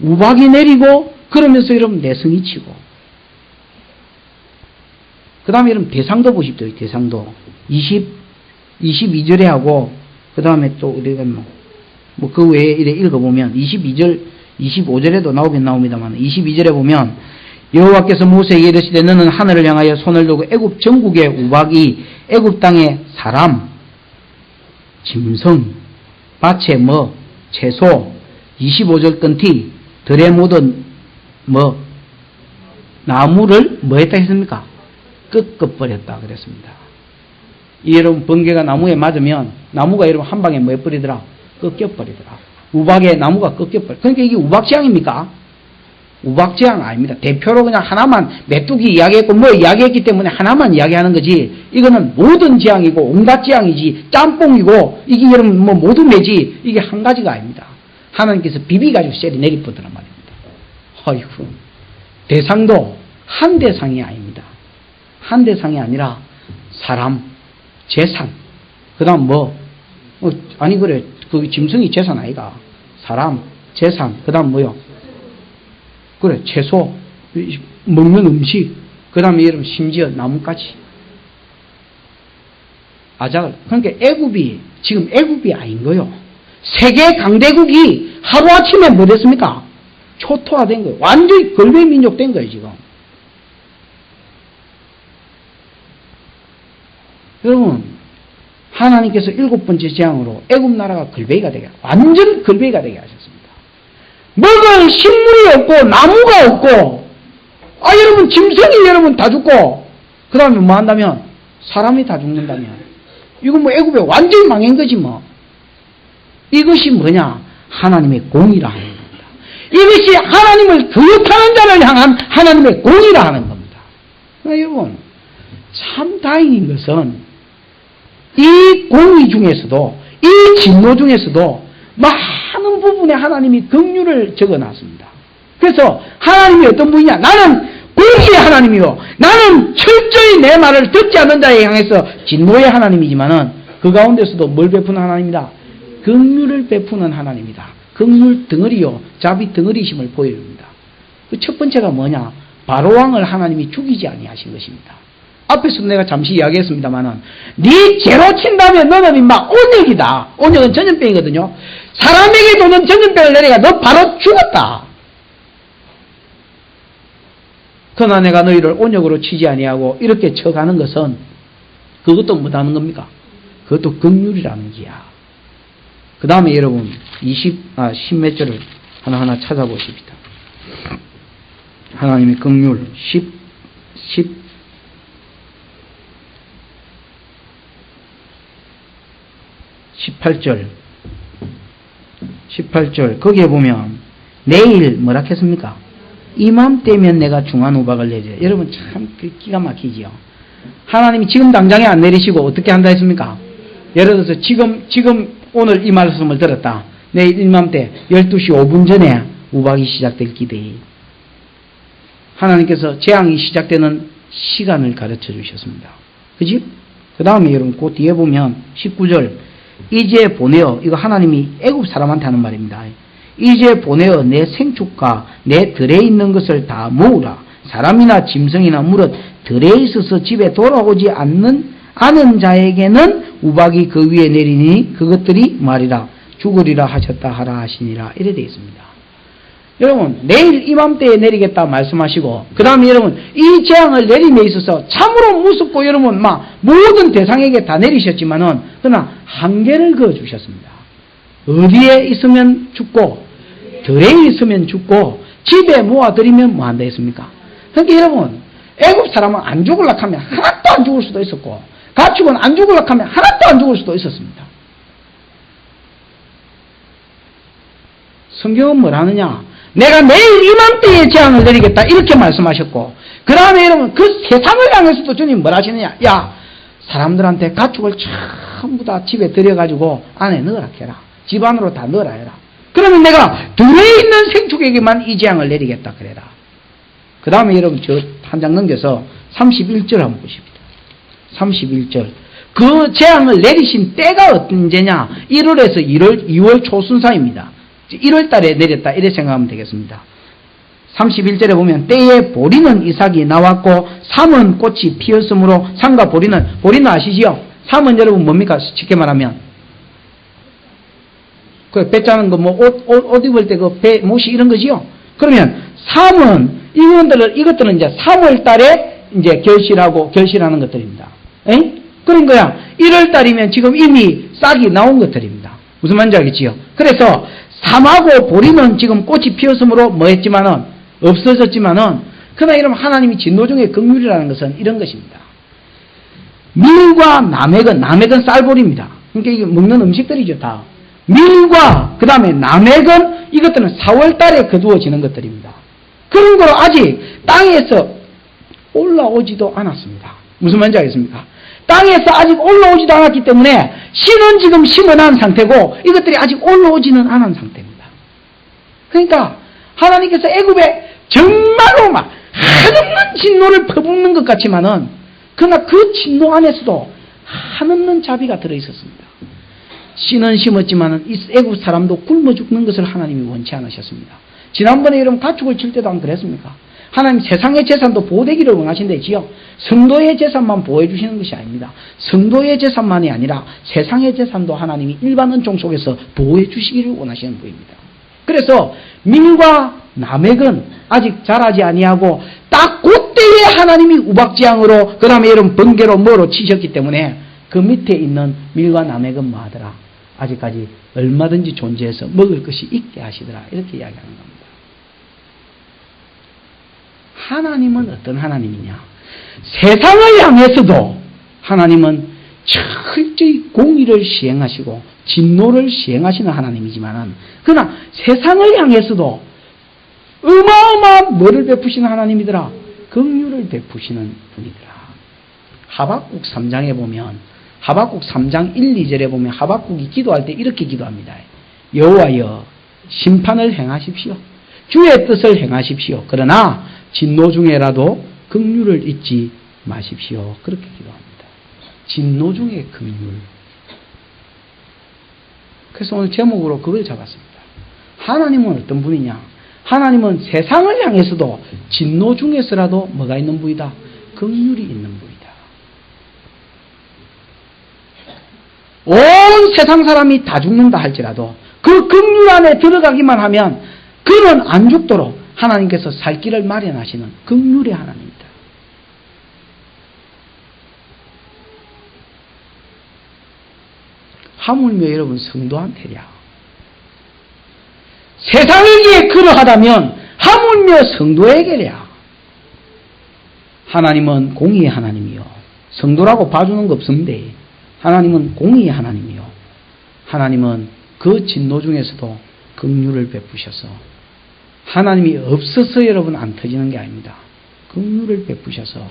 우박이 내리고 그러면서 여러분 내성이 치고 그 다음에 여러분 대상도 보십시오. 대상도 22절에 하고 그 다음에 또 우리가 뭐 그 외에 이래 읽어보면 22절 25절에도 나오긴 나옵니다만 22절에 보면 여호와께서 모세에게 이르시되 너는 하늘을 향하여 손을 들고 애굽 전국의 우박이 애굽 땅의 사람, 짐승, 밭의 채소 25절 끊티 들의 모든 나무를 뭐 했다 했습니까? 꺾어버렸다 그랬습니다. 여러분 번개가 나무에 맞으면 나무가 여러분 한 방에 뭐 해버리더라? 꺾여버리더라. 우박에 나무가 꺾여버려. 그러니까 이게 우박재앙입니까? 우박재앙 아닙니다. 대표로 그냥 하나만 메뚜기 이야기했고 뭐 이야기했기 때문에 하나만 이야기하는 거지. 이거는 모든 재앙이고 온갖 재앙이지 짬뽕이고 이게 여러분 뭐 모든 매지 이게 한 가지가 아닙니다. 하나님께서 비비가지고 셀이 내리쁘더란 말입니다. 아이고 대상도 한 대상이 아닙니다. 한 대상이 아니라 사람, 재산, 그 다음 아니 그래 그 짐승이 재산 아이가. 사람, 재산, 그 다음 뭐요? 그래 채소, 먹는 음식, 그 다음에 여러분 심지어 나뭇가지. 아작을. 그러니까 애굽이 지금 애굽이 아닌 거요. 세계 강대국이 하루아침에 뭐 됐습니까? 초토화된 거예요. 완전히 걸배 민족 된 거예요 지금. 여러분 하나님께서 7번째 재앙으로 애굽 나라가 걸배기가 되게 완전 걸배기가 되게 하셨습니다. 먹을 식물이 없고 나무가 없고 여러분 짐승이 여러분 다 죽고 그 다음에 뭐 한다면 사람이 다 죽는다면 이거 뭐 애굽에 완전히 망한 거지 뭐. 이것이 뭐냐? 하나님의 공의라 하는 겁니다. 이것이 하나님을 거역하는 자를 향한 하나님의 공의라 하는 겁니다. 그러니까 여러분 참 다행인 것은 이 공의 중에서도 이 진노 중에서도 많은 부분에 하나님이 긍휼을 적어놨습니다. 그래서 하나님이 어떤 분이냐? 나는 공의의 하나님이요 나는 철저히 내 말을 듣지 않는 자에 향해서 진노의 하나님이지만은 그 가운데서도 뭘 베푸는 하나님이다? 긍휼을 베푸는 하나님이다. 긍휼 덩어리요 자비 덩어리심을 보여줍니다. 그 첫 번째가 뭐냐? 바로왕을 하나님이 죽이지 아니하신 것입니다. 앞에서도 내가 잠시 이야기했습니다만은 네 죄로 친다면 너는 임마 온역이다. 온역은 전염병이거든요. 사람에게 도는 전염병을 내리가 너 바로 죽었다. 그러나 내가 너희를 온역으로 치지 아니하고 이렇게 쳐가는 것은 그것도 뭐라는 겁니까? 그것도 긍휼이라는 기야. 그 다음에 여러분 10몇 절을 하나하나 찾아보십시다. 하나님의 긍휼 18절 거기에 보면 내일 뭐라 했습니까? 이맘때면 내가 중한 우박을 내리라. 여러분 참 기가 막히지요. 하나님이 지금 당장에 안 내리시고 어떻게 한다 했습니까? 예를 들어서 지금 오늘 이 말씀을 들었다. 내일 이맘때 12시 5분 전에 우박이 시작될 기대. 하나님께서 재앙이 시작되는 시간을 가르쳐 주셨습니다. 그지? 그 다음에 여러분 그 뒤에 보면 19절 이제 보내어 이거 하나님이 애굽 사람한테 하는 말입니다. 이제 보내어 내 생축과 내 들에 있는 것을 다 모으라. 사람이나 짐승이나 물은 들에 있어서 집에 돌아오지 않은 자에게는 우박이 그 위에 내리니 그것들이 말이라 죽으리라 하셨다 하라 하시니라. 이래 되어 있습니다. 여러분 내일 이맘때에 내리겠다 말씀하시고 그 다음에 여러분 이 재앙을 내림에 있어서 참으로 무섭고 여러분 모든 대상에게 다 내리셨지만은 그러나 한계를 그어주셨습니다. 어디에 있으면 죽고 들에 있으면 죽고 집에 모아들이면 뭐 한다 했습니까? 그러니까 여러분 애굽 사람은 안 죽으려고 하면 하나도 안 죽을 수도 있었고 가축은 안 죽으려고 하면 하나도 안 죽을 수도 있었습니다. 성경은 뭐라 하느냐? 내가 내일 이맘때에 재앙을 내리겠다 이렇게 말씀하셨고 그 다음에 여러분 그 세상을 향해서도 주님 뭐라 하시느냐? 야 사람들한테 가축을 전부 다 집에 들여가지고 안에 넣으라 해라. 집 안으로 다 넣으라 해라. 그러면 내가 들에 있는 생축에게만 이 재앙을 내리겠다 그래라. 그 다음에 여러분 저 한 장 넘겨서 31절 한번 보십시다. 31절 그 재앙을 내리신 때가 어떤 제냐? 1월에서 2월 초순사입니다. 1월 달에 내렸다 이렇게 생각하면 되겠습니다. 31절에 보면 때에 보리는 이삭이 나왔고 삼은 꽃이 피었으므로 삼과 보리는 아시지요? 삼은 여러분 뭡니까? 쉽게 말하면 그 배 짜는 거 뭐 옷 입을 때 그 배 못이 이런 거지요? 그러면 삼은 이것들은 이제 3월 달에 이제 결실하는 것들입니다. 에이? 그런 거야. 1월 달이면 지금 이미 싹이 나온 것들입니다. 무슨 말인지 알겠지요? 그래서 삼하고 보리는 지금 꽃이 피었으므로 뭐 했지만은 없어졌지만은 그러나 이러면 하나님이 진노 중에 긍휼이라는 것은 이런 것입니다. 밀과 남액은 쌀보리입니다. 그러니까 이게 먹는 음식들이죠 다. 밀과 그 다음에 남액은 이것들은 4월 달에 거두어지는 것들입니다. 그런 걸 아직 땅에서 올라오지도 않았습니다. 무슨 말인지 알겠습니까? 땅에서 아직 올라오지도 않았기 때문에 씨는 지금 심어난 상태고 이것들이 아직 올라오지는 않은 상태입니다. 그러니까 하나님께서 애굽에 정말로 한없는 진노를 퍼붓는 것 같지만은 그러나 그 진노 안에서도 한없는 자비가 들어있었습니다. 씨는 심었지만 이 애굽 사람도 굶어 죽는 것을 하나님이 원치 않으셨습니다. 지난번에 여러분 가축을 칠 때도 안 그랬습니까? 하나님 세상의 재산도 보호되기를 원하신대지요. 성도의 재산만 보호해 주시는 것이 아닙니다. 성도의 재산만이 아니라 세상의 재산도 하나님이 일반 은총 속에서 보호해 주시기를 원하시는 분입니다. 그래서 밀과 나멕은 아직 자라지 아니하고 딱 그때에 하나님이 우박지향으로 그 다음에 여러분 번개로 뭐로 치셨기 때문에 그 밑에 있는 밀과 나멕은 뭐하더라? 아직까지 얼마든지 존재해서 먹을 것이 있게 하시더라. 이렇게 이야기하는 겁니다. 하나님은 어떤 하나님이냐? 세상을 향해서도 하나님은 철저히 공의를 시행하시고 진노를 시행하시는 하나님이지만은 그러나 세상을 향해서도 어마어마한 뭐를 베푸시는 하나님이더라? 긍휼을 베푸시는 분이더라. 하박국 3장에 보면 하박국 3장 1, 2절에 보면 하박국이 기도할 때 이렇게 기도합니다. 여호와여 심판을 행하십시오. 주의 뜻을 행하십시오. 그러나 진노 중에라도 긍휼을 잊지 마십시오. 그렇게 기도합니다. 진노 중에 긍휼. 그래서 오늘 제목으로 그걸 잡았습니다. 하나님은 어떤 분이냐? 하나님은 세상을 향해서도 진노 중에서라도 뭐가 있는 분이다? 긍휼이 있는 분이다. 온 세상 사람이 다 죽는다 할지라도 그 긍휼 안에 들어가기만 하면 그는 안 죽도록 하나님께서 살 길을 마련하시는 긍휼의 하나님입니다. 하물며 여러분 성도한테야. 세상을 위해 그러하다면 하물며 성도에게랴. 하나님은 공의의 하나님이요. 성도라고 봐주는 거 없습니다. 하나님은 공의의 하나님이요. 하나님은 그 진노 중에서도 긍휼을 베푸셔서 하나님이 없어서 여러분 안 터지는 게 아닙니다. 긍휼을 베푸셔서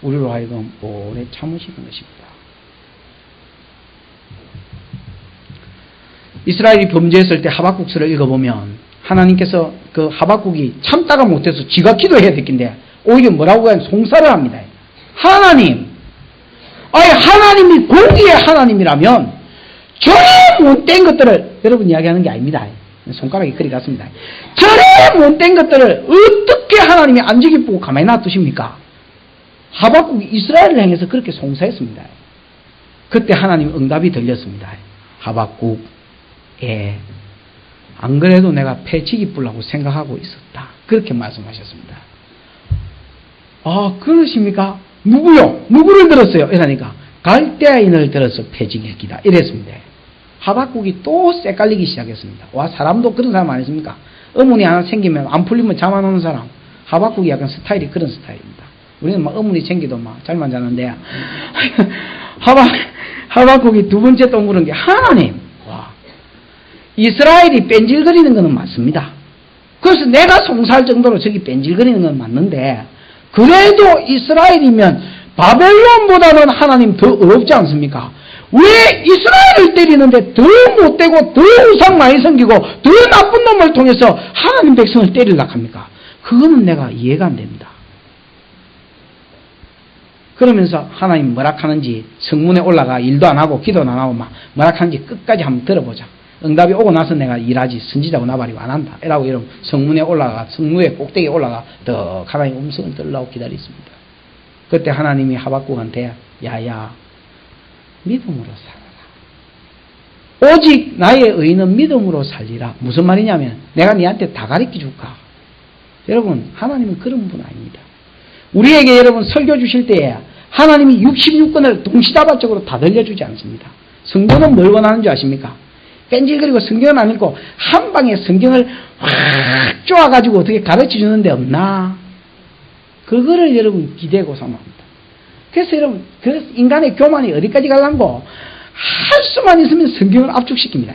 우리로 하여금 오래 참으시는 것입니다. 이스라엘이 범죄했을 때 하박국서를 읽어보면 하나님께서 그 하박국이 참다가 못해서 지가 기도해야 됐긴데 오히려 뭐라고 하면 송사를 합니다. 하나님, 하나님이 공의의 하나님이라면 저래 못된 것들을 여러분 이야기하는 게 아닙니다. 손가락이 그리 갔습니다. 저래 못된 것들을 어떻게 하나님이 안지 기쁘고 가만히 놔두십니까? 하박국이 이스라엘을 향해서 그렇게 송사했습니다. 그때 하나님 응답이 들렸습니다. 하박국, 안 그래도 내가 패치 기쁘려고 생각하고 있었다. 그렇게 말씀하셨습니다. 아, 그러십니까? 누구요? 누구를 들었어요? 이러니까 갈대아인을 들어서 패직했기다. 이랬습니다. 하박국이 또 쎄깔리기 시작했습니다. 와, 사람도 그런 사람 아니십니까? 어머니 하나 생기면 안 풀리면 잠 안 오는 사람. 하박국이 약간 스타일이 그런 스타일입니다. 우리는 막 어머니 생기도 막 잘만 자는데 하박국이 두 번째 또 물은 게 하나님, 와, 이스라엘이 뺀질거리는 것은 맞습니다. 그래서 내가 송사할 정도로 저기 뺀질거리는 건 맞는데 그래도 이스라엘이면 바벨론보다는 하나님 더 어렵지 않습니까? 왜 이스라엘을 때리는데 더 못되고 더 우상 많이 생기고 더 나쁜 놈을 통해서 하나님 백성을 때리려고 합니까? 그거는 내가 이해가 안 됩니다. 그러면서 하나님 뭐라 하는지 성문에 올라가 일도 안 하고 기도도 안 하고 막 뭐라 하는지 끝까지 한번 들어보자. 응답이 오고 나서 내가 일하지 선지자고 나발이고 안 한다. 이라고 이러면 성문에 올라가 성문의 꼭대기에 올라가 더 하나님 음성을 들으려고 기다렸습니다. 그때 하나님이 하박국한테 야야 믿음으로 살아라. 오직 나의 의는 믿음으로 살리라. 무슨 말이냐면 내가 네한테 다 가르쳐 줄까? 여러분 하나님은 그런 분 아닙니다. 우리에게 여러분 설교 주실 때에 하나님이 66권을 동시다발적으로 다 들려주지 않습니다. 성경은 뭘 원하는 줄 아십니까? 뺀질거리고 성경은 안 읽고 한 방에 성경을 확 쪼아가지고 어떻게 가르쳐 주는 데 없나? 그거를 여러분 기대고 삼합니다. 그래서 여러분 그 인간의 교만이 어디까지 갈란고 할 수만 있으면 성경을 압축시킵니다.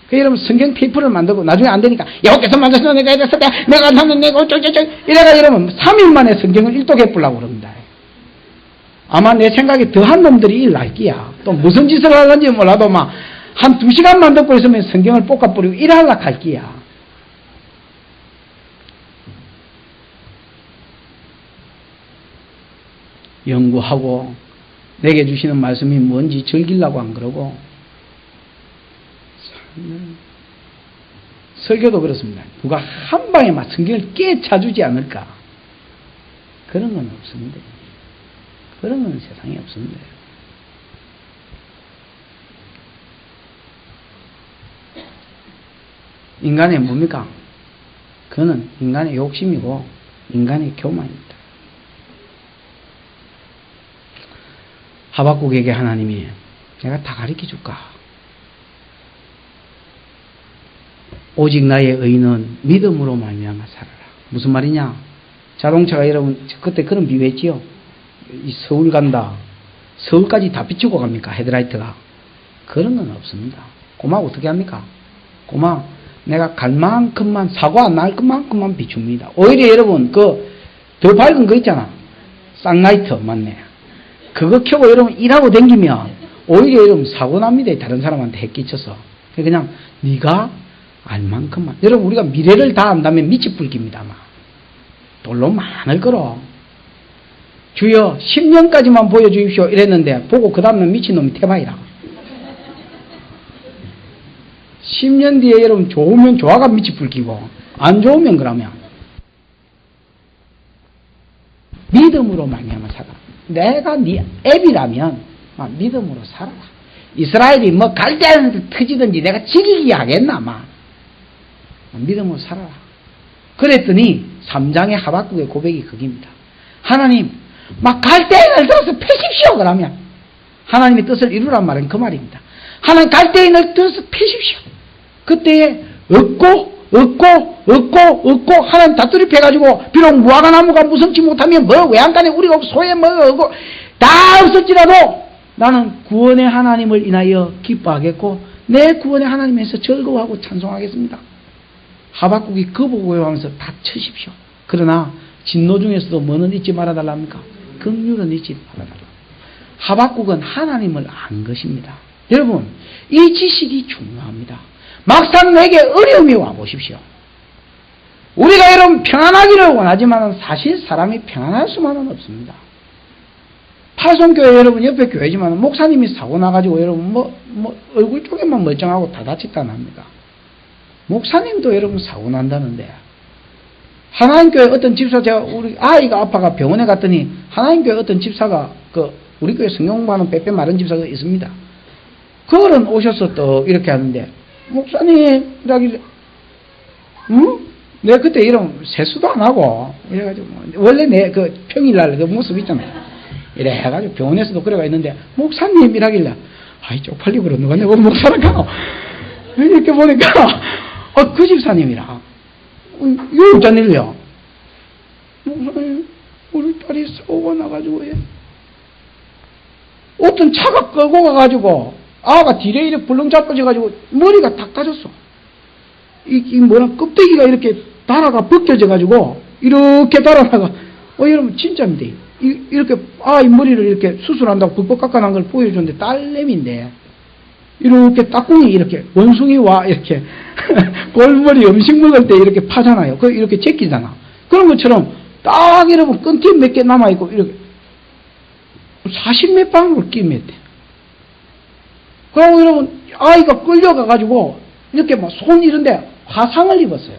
그 여러분 성경 테이프를 만들고 나중에 안 되니까 여기서 만들어서 내가 이랬을 때 내가 하면 내가 어쩌저쩌 이래가 여러분 3일 만에 성경을 일독해보려고 그럽니다. 아마 내 생각에 더한 놈들이 일 날기야. 또 무슨 짓을 하는지 몰라도 막 한 2시간만 듣고 있으면 성경을 볶아뿌리고 일하려고 할 기야. 연구하고 내게 주시는 말씀이 뭔지 즐기려고 안 그러고 설교도 그렇습니다. 누가 한 방에 막 성경을 깨차주지 않을까? 그런 건 없습니다. 그런 건 세상에 없습니다. 인간의 뭡니까? 그거는 인간의 욕심이고 인간의 교만입니다. 하박국에게 하나님이 내가 다 가르쳐 줄까? 오직 나의 의는 믿음으로 말미암아 살아라. 무슨 말이냐? 자동차가 여러분 그때 그런 비유했지요. 이 서울 간다. 서울까지 다 비추고 갑니까? 헤드라이트가. 그런 건 없습니다. 고마 어떻게 합니까? 고마 내가 갈 만큼만 사고 안 날 것만큼만 비춥니다. 오히려 여러분 더 밝은 거 있잖아. 쌍라이트 맞네. 그거 켜고 여러분 일하고 다니면 오히려 여러분 사고 납니다. 다른 사람한테 해 끼쳐서. 그냥 네가 알 만큼만. 여러분 우리가 미래를 다 안다면 밑이 불깁니다. 아마. 돌로 많을 거로. 주여 10년까지만 보여주십시오 이랬는데 보고 그 다음날 미친놈이 태바이라. 10년 뒤에 여러분 좋으면 좋아가 밑이 불기고 안 좋으면 그러면 믿음으로 말미암아 살아. 내가 네 애비라면 믿음으로 살아라. 이스라엘이 뭐 갈대아한테 터지든지 내가 지키기 하겠나 막 믿음으로 살아라. 그랬더니 3장의 하박국의 고백이 그깁니다. 하나님 막 갈대인을 들어서 패십시오 그러면 하나님의 뜻을 이루란 말은 그 말입니다. 하나님 갈대인을 들어서 패십시오. 그때에 얻고 하나님 다투리 패가지고 비록 무화과 나무가 무성치 못하면 뭐 외양간에 우리가 소에 먹고 다 없었지라도 나는 구원의 하나님을 인하여 기뻐하겠고 내 구원의 하나님에서 즐거워하고 찬송하겠습니다. 하박국이 그 보고 하면서 다 쳐십시오. 그러나 진노 중에서도 뭐는 잊지 말아달랍니까? 긍휼은 잊지 말아달라. 하박국은 하나님을 안 것입니다. 여러분 이 지식이 중요합니다. 막상 내게 어려움이 와보십시오. 우리가 여러분 평안하기를 원하지만 사실 사람이 평안할 수만은 없습니다. 파송교회 여러분 옆에 교회지만 목사님이 사고 나가지고 여러분 뭐 얼굴 쪽에만 멀쩡하고 다 다쳤다는 합니다. 목사님도 여러분 사고 난다는데 하나님교회 어떤 집사 제가 우리 아이가 아파가 병원에 갔더니 하나님교회 어떤 집사가 우리 교회 성경 공부하는 빼빼 마른 집사가 있습니다. 그거는 오셔서 또 이렇게 하는데 목사님 이라길래 응? 내가 그때 이런 세수도 안 하고 이래가지고 원래 내 그 평일날 그 모습 있잖아요. 이래 해가지고 병원에서도 그래가 있는데 목사님 이라길래 아이 쪽팔리고 그러 누가 내가 목사를 가노 이렇게 보니까 그 집사님이라 이거 어쩐 일이요? 목사님 우리 딸이 싸우고 나가지고 어떤 차가 끌고 가가지고 아가 뒤에 이렇게 불렁 잡아져가지고 머리가 탁 까졌어. 이 뭐라 껍데기가 이렇게 달아가 벗겨져가지고 이렇게 달아나가 여러분 진짜입니다. 이렇게 이 머리를 이렇게 수술한다고 벅벅 깎아난 걸 보여줬는데 딸내미인데 이렇게 따꿍이 이렇게 원숭이와 이렇게 골머리 음식 먹을 때 이렇게 파잖아요. 그 이렇게 제끼잖아. 그런 것처럼 딱 여러분 끈티 몇 개 남아있고 이렇게 40몇 방울 끼맸대. 그리고 여러분 아이가 끌려가가지고 이렇게 막 손 이런데 화상을 입었어요.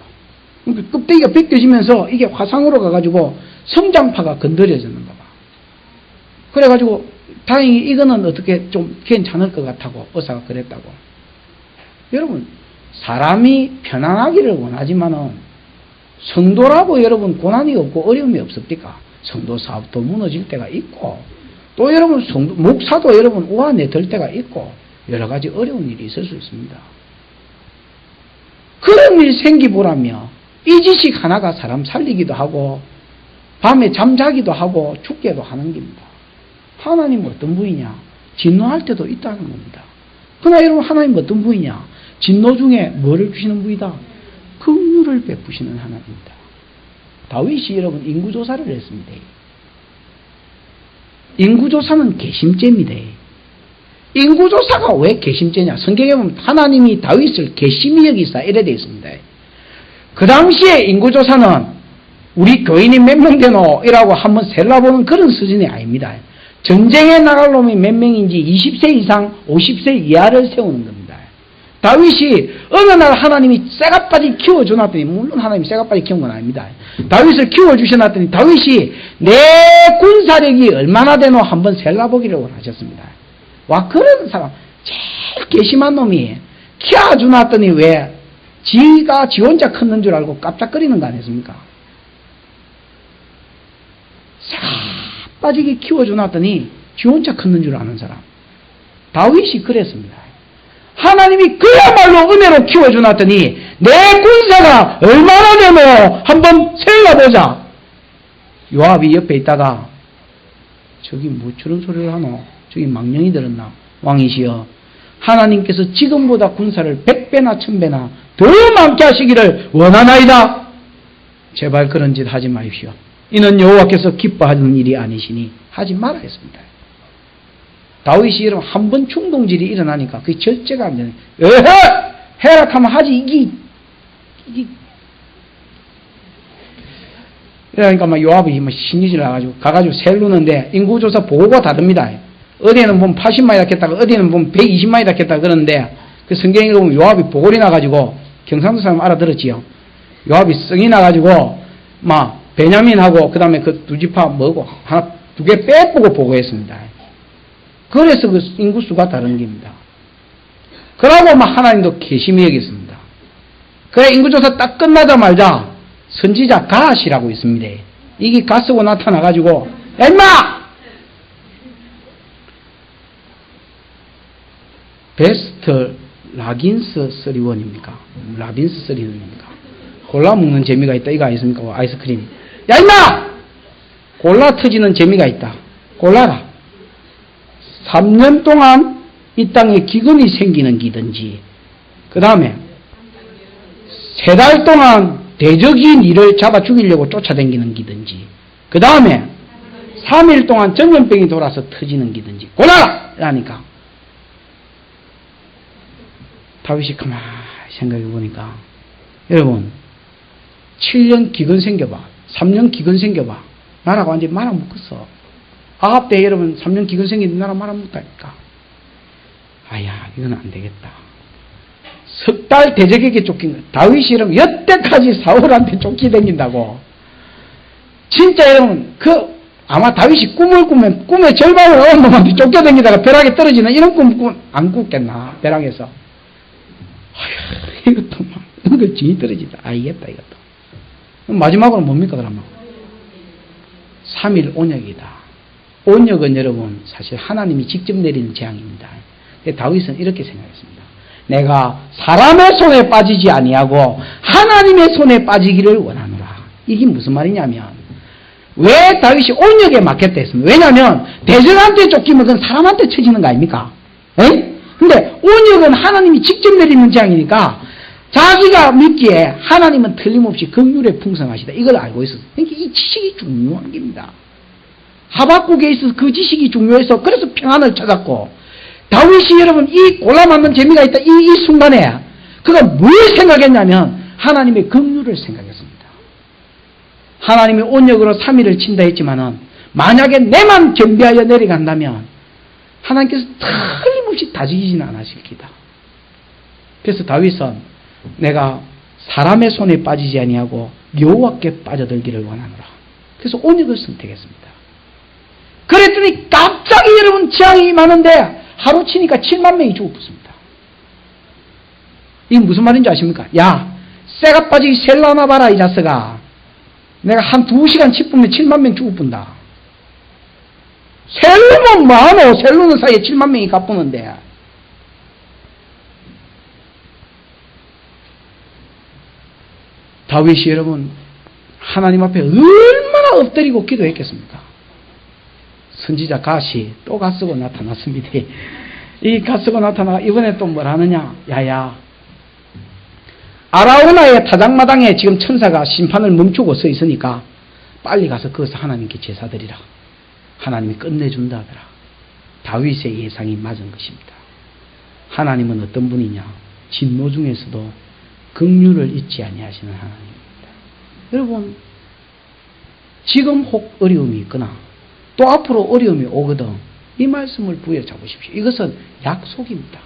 그러니까 껍데기가 벗겨지면서 이게 화상으로 가가지고 성장파가 건드려졌는가 봐. 그래가지고 다행히 이거는 어떻게 좀 괜찮을 것 같다고 의사가 그랬다고. 여러분 사람이 편안하기를 원하지만은 성도라고 여러분 고난이 없고 어려움이 없습니까? 성도 사업도 무너질 때가 있고 또 여러분 목사도 여러분 우한에 들 때가 있고 여러 가지 어려운 일이 있을 수 있습니다. 그런 일이 생기보라며 이 지식 하나가 사람 살리기도 하고 밤에 잠자기도 하고 죽게도 하는 겁니다. 하나님 어떤 분이냐? 진노할 때도 있다는 겁니다. 그러나 여러분 하나님 어떤 분이냐? 진노 중에 뭐를 주시는 분이다? 긍휼을 베푸시는 하나님입니다. 다윗이 여러분 인구조사를 했습니다. 인구조사는 개심죄입니다. 인구조사가 왜 개심죄냐? 성경에 보면 하나님이 다윗을 개심히 여기사 이래 되어 있습니다. 그 당시에 인구조사는 우리 교인이 몇 명 되노? 이라고 한번 셀라보는 그런 수준이 아닙니다. 전쟁에 나갈 놈이 몇 명인지 20세 이상 50세 이하를 세우는 겁니다. 다윗이 어느 날 하나님이 쇠가빠지 키워주놨더니, 물론 하나님이 쇠가빠지 키운 건 아닙니다. 다윗을 키워주셔놨더니 다윗이 내 군사력이 얼마나 되노 한번 셀라보기를 원하셨습니다. 와, 그런 사람, 제일 괘씸한 놈이 키워주놨더니 왜 지가 지 혼자 컸는 줄 알고 깜짝거리는 거 아니겠습니까? 싹 빠지게 키워줘놨더니 지 혼자 컸는 줄 아는 사람. 다윗이 그랬습니다. 하나님이 그야말로 은혜로 키워줘놨더니 내 군사가 얼마나 되노 한번 세어보자. 요압이 옆에 있다가 저기 뭐 저런 소리를 하노? 저기 망령이 들었나? 왕이시여, 하나님께서 지금보다 군사를 100배나 1000배나 더 많게 하시기를 원하나이다. 제발 그런 짓 하지 마십시오. 이는 여호와께서 기뻐하는 일이 아니시니 하지 말아 했습니다. 다윗이 이러면 한 번 충동질이 일어나니까 그게 절제가 안 되네. 해라 하면 하지. 이게 이러니까 막 요압이 신이질 나가지고 가가지고 세르는데 인구조사 보고가 다릅니다. 어디에는 보면 80만이라 했다가 어디에는 보면 120만이라 했다가 그러는데 그 성경에 보면 요압이 보궐이 나가지고 경상도 사람 알아들었지요. 요압이 성이 나가지고 막 베냐민하고 그 다음에 그 두 지파 뭐고 하나 두 개 빼보고 보고했습니다. 그래서 그 인구수가 다른 겁니다. 그러고 막 하나님도 괘씸히 여겼습니다. 그래 인구조사 딱 끝나자마자 선지자 갓이라고 있습니다. 이게 갓 쓰고 나타나가지고 야 임마! 베스트 라긴스 31입니까? 라빈스 31입니까? 골라 먹는 재미가 있다 이거 아니습니까? 아이스크림. 야 임마! 골라 터지는 재미가 있다. 골라라. 3년 동안 이 땅에 기근이 생기는 기든지, 그 다음에 3달 동안 대적인 이를 잡아 죽이려고 쫓아다니는 기든지, 그 다음에 3일 동안 전염병이 돌아서 터지는 기든지 골라라! 라니까 다윗이 가만히 생각해 보니까, 여러분 7년 기근 생겨봐, 3년 기근 생겨봐, 나라가 완전히 말아먹었어. 아합 때 여러분 3년 기근 생기는 나라 말아먹다니까. 아야, 이건 안 되겠다. 석 달 대적에게 쫓긴 거야. 다윗이 이러면 여태까지 사울한테 쫓기댕긴다고. 진짜 여러분, 아마 다윗이 꿈을 꾸면 꿈의 절반을 얻은 놈한테 쫓겨댕기다가 벼락에 떨어지는 이런 꿈 안 꿨겠나, 벼락에서. 아휴, 이것도 막, 이거 진이 떨어지다. 알겠다, 이것도. 마지막으로 뭡니까, 그러면? 3일 온역이다. 온역은 여러분, 사실 하나님이 직접 내리는 재앙입니다. 다윗은 이렇게 생각했습니다. 내가 사람의 손에 빠지지 아니하고 하나님의 손에 빠지기를 원하노라. 이게 무슨 말이냐면, 왜 다윗이 온역에 맞겠다 했습니다. 왜냐하면 대적한테 쫓기면 그건 사람한테 쳐지는 거 아닙니까? 에? 근데 온역은 하나님이 직접 내리는 재앙이니까 자기가 믿기에 하나님은 틀림없이 긍휼에 풍성하시다, 이걸 알고 있었어요. 그러니까 이 지식이 중요한 겁니다. 하박국에 있어서 그 지식이 중요해서 그래서 평안을 찾았고, 다윗이 여러분 이 골라맞는 재미가 있다 이 순간에 그가 뭘 생각했냐면 하나님의 긍휼을 생각했습니다. 하나님이 온역으로 3일을 친다 했지만은 만약에 내만 겸비하여 내려간다면 하나님께서 틀림없이 다지기지는 않으실 기다. 그래서 다윗은 내가 사람의 손에 빠지지 아니하고 여호와께 빠져들기를 원하노라. 그래서 온역을 선택했습니다. 그랬더니 갑자기 여러분 재앙이 임하는데 하루 치니까 7만 명이 죽어붙습니다. 이게 무슨 말인지 아십니까? 야, 쇠가 빠지기 셀라나 봐라 이 자식아. 내가 한 2시간 10분면 7만 명 죽어뿐다. 셀로는 뭐하노? 셀로는 사이에 7만 명이 가쁘는데. 다윗이 여러분 하나님 앞에 얼마나 엎드리고 기도했겠습니까? 선지자 갓이 또 갓쓰고 나타났습니다. 이 갓쓰고 나타나 이번에 또 뭘 하느냐? 야야, 아라우나의 타작마당에 지금 천사가 심판을 멈추고 서 있으니까 빨리 가서 거기서 하나님께 제사드리라. 하나님이 끝내준다 하더라. 다윗의 예상이 맞은 것입니다. 하나님은 어떤 분이냐? 진노 중에서도 긍휼을 잊지 아니하시는 하나님입니다. 여러분, 지금 혹 어려움이 있거나 또 앞으로 어려움이 오거든 이 말씀을 부여잡으십시오. 이것은 약속입니다.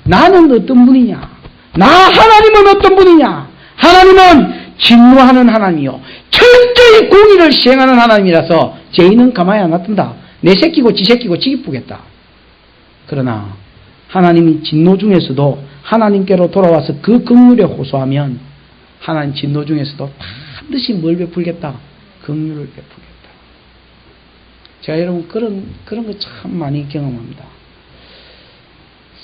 나는 어떤 분이냐? 나 하나님은 어떤 분이냐? 하나님은 진노하는 하나님이요 철저히 공의를 시행하는 하나님이라서 죄인은 가만히 안 놔둔다. 내 새끼고 지 새끼고 지 기쁘겠다. 그러나 하나님이 진노 중에서도 하나님께로 돌아와서 그 긍휼에 호소하면 하나님 진노 중에서도 반드시 뭘 베풀겠다? 긍휼을 베풀겠다. 제가 여러분 그런 거 참 많이 경험합니다.